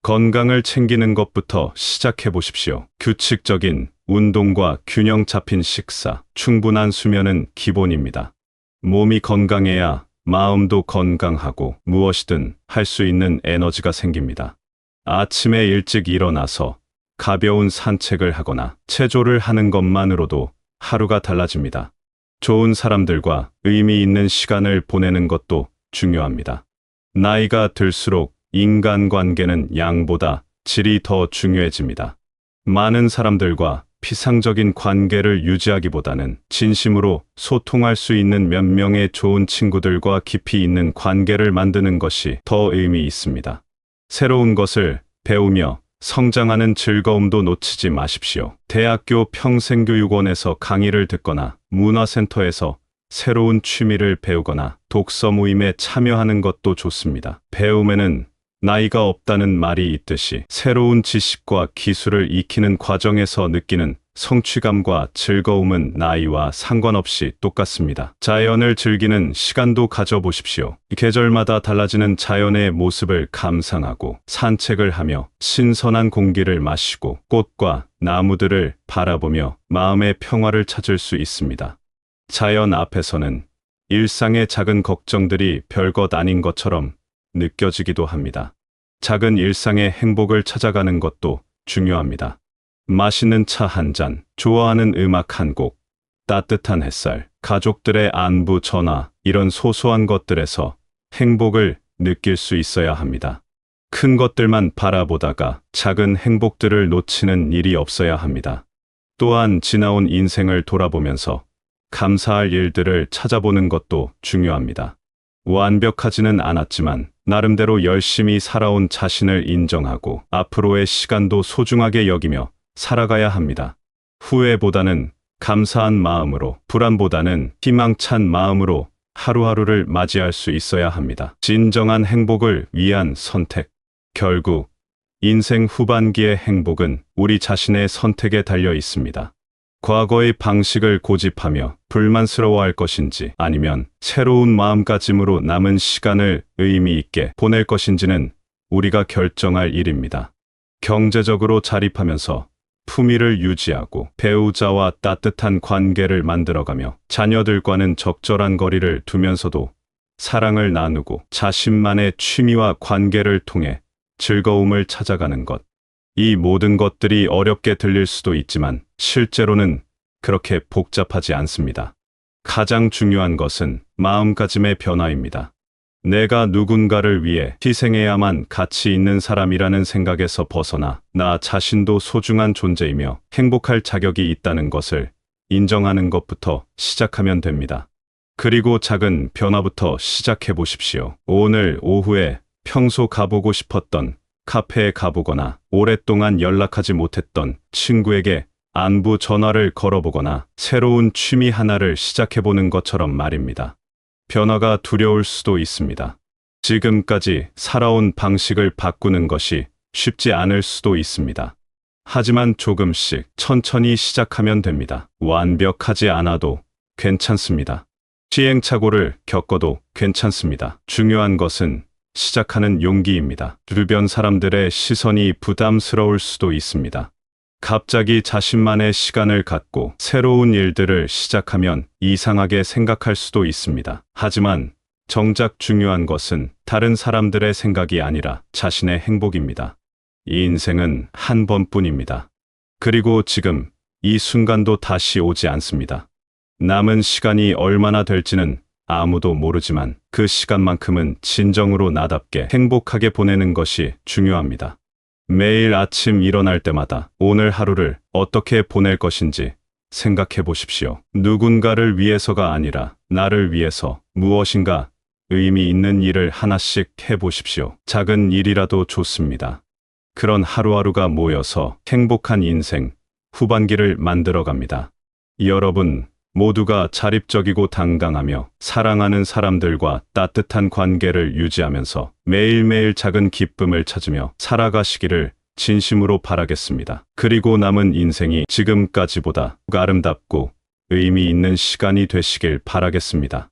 건강을 챙기는 것부터 시작해 보십시오. 규칙적인 운동과 균형 잡힌 식사, 충분한 수면은 기본입니다. 몸이 건강해야 마음도 건강하고 무엇이든 할 수 있는 에너지가 생깁니다. 아침에 일찍 일어나서 가벼운 산책을 하거나 체조를 하는 것만으로도 하루가 달라집니다. 좋은 사람들과 의미 있는 시간을 보내는 것도 중요합니다. 나이가 들수록 인간관계는 양보다 질이 더 중요해집니다. 많은 사람들과 피상적인 관계를 유지하기보다는 진심으로 소통할 수 있는 몇 명의 좋은 친구들과 깊이 있는 관계를 만드는 것이 더 의미 있습니다. 새로운 것을 배우며 성장하는 즐거움도 놓치지 마십시오. 대학교 평생교육원에서 강의를 듣거나 문화센터에서 새로운 취미를 배우거나 독서 모임에 참여하는 것도 좋습니다. 배움에는 나이가 없다는 말이 있듯이 새로운 지식과 기술을 익히는 과정에서 느끼는 성취감과 즐거움은 나이와 상관없이 똑같습니다. 자연을 즐기는 시간도 가져보십시오. 계절마다 달라지는 자연의 모습을 감상하고 산책을 하며 신선한 공기를 마시고 꽃과 나무들을 바라보며 마음의 평화를 찾을 수 있습니다. 자연 앞에서는 일상의 작은 걱정들이 별것 아닌 것처럼 느껴지기도 합니다. 작은 일상의 행복을 찾아가는 것도 중요합니다. 맛있는 차 한 잔, 좋아하는 음악 한 곡, 따뜻한 햇살, 가족들의 안부 전화, 이런 소소한 것들에서 행복을 느낄 수 있어야 합니다. 큰 것들만 바라보다가 작은 행복들을 놓치는 일이 없어야 합니다. 또한 지나온 인생을 돌아보면서 감사할 일들을 찾아보는 것도 중요합니다. 완벽하지는 않았지만 나름대로 열심히 살아온 자신을 인정하고 앞으로의 시간도 소중하게 여기며 살아가야 합니다. 후회보다는 감사한 마음으로, 불안보다는 희망찬 마음으로 하루하루를 맞이할 수 있어야 합니다. 진정한 행복을 위한 선택. 결국 인생 후반기의 행복은 우리 자신의 선택에 달려 있습니다. 과거의 방식을 고집하며 불만스러워할 것인지 아니면 새로운 마음가짐으로 남은 시간을 의미 있게 보낼 것인지는 우리가 결정할 일입니다. 경제적으로 자립하면서 품위를 유지하고 배우자와 따뜻한 관계를 만들어가며 자녀들과는 적절한 거리를 두면서도 사랑을 나누고 자신만의 취미와 관계를 통해 즐거움을 찾아가는 것. 이 모든 것들이 어렵게 들릴 수도 있지만 실제로는 그렇게 복잡하지 않습니다. 가장 중요한 것은 마음가짐의 변화입니다. 내가 누군가를 위해 희생해야만 가치 있는 사람이라는 생각에서 벗어나 나 자신도 소중한 존재이며 행복할 자격이 있다는 것을 인정하는 것부터 시작하면 됩니다. 그리고 작은 변화부터 시작해 보십시오. 오늘 오후에 평소 가보고 싶었던 카페에 가보거나 오랫동안 연락하지 못했던 친구에게 안부 전화를 걸어보거나 새로운 취미 하나를 시작해보는 것처럼 말입니다. 변화가 두려울 수도 있습니다. 지금까지 살아온 방식을 바꾸는 것이 쉽지 않을 수도 있습니다. 하지만 조금씩 천천히 시작하면 됩니다. 완벽하지 않아도 괜찮습니다. 시행착오를 겪어도 괜찮습니다. 중요한 것은 시작하는 용기입니다. 주변 사람들의 시선이 부담스러울 수도 있습니다. 갑자기 자신만의 시간을 갖고 새로운 일들을 시작하면 이상하게 생각할 수도 있습니다. 하지만 정작 중요한 것은 다른 사람들의 생각이 아니라 자신의 행복입니다. 이 인생은 한 번뿐입니다. 그리고 지금 이 순간도 다시 오지 않습니다. 남은 시간이 얼마나 될지는 아무도 모르지만 그 시간만큼은 진정으로 나답게 행복하게 보내는 것이 중요합니다. 매일 아침 일어날 때마다 오늘 하루를 어떻게 보낼 것인지 생각해 보십시오. 누군가를 위해서가 아니라 나를 위해서 무엇인가 의미 있는 일을 하나씩 해보십시오. 작은 일이라도 좋습니다. 그런 하루하루가 모여서 행복한 인생 후반기를 만들어갑니다. 여러분 모두가 자립적이고 당당하며 사랑하는 사람들과 따뜻한 관계를 유지하면서 매일매일 작은 기쁨을 찾으며 살아가시기를 진심으로 바라겠습니다. 그리고 남은 인생이 지금까지보다 아름답고 의미 있는 시간이 되시길 바라겠습니다.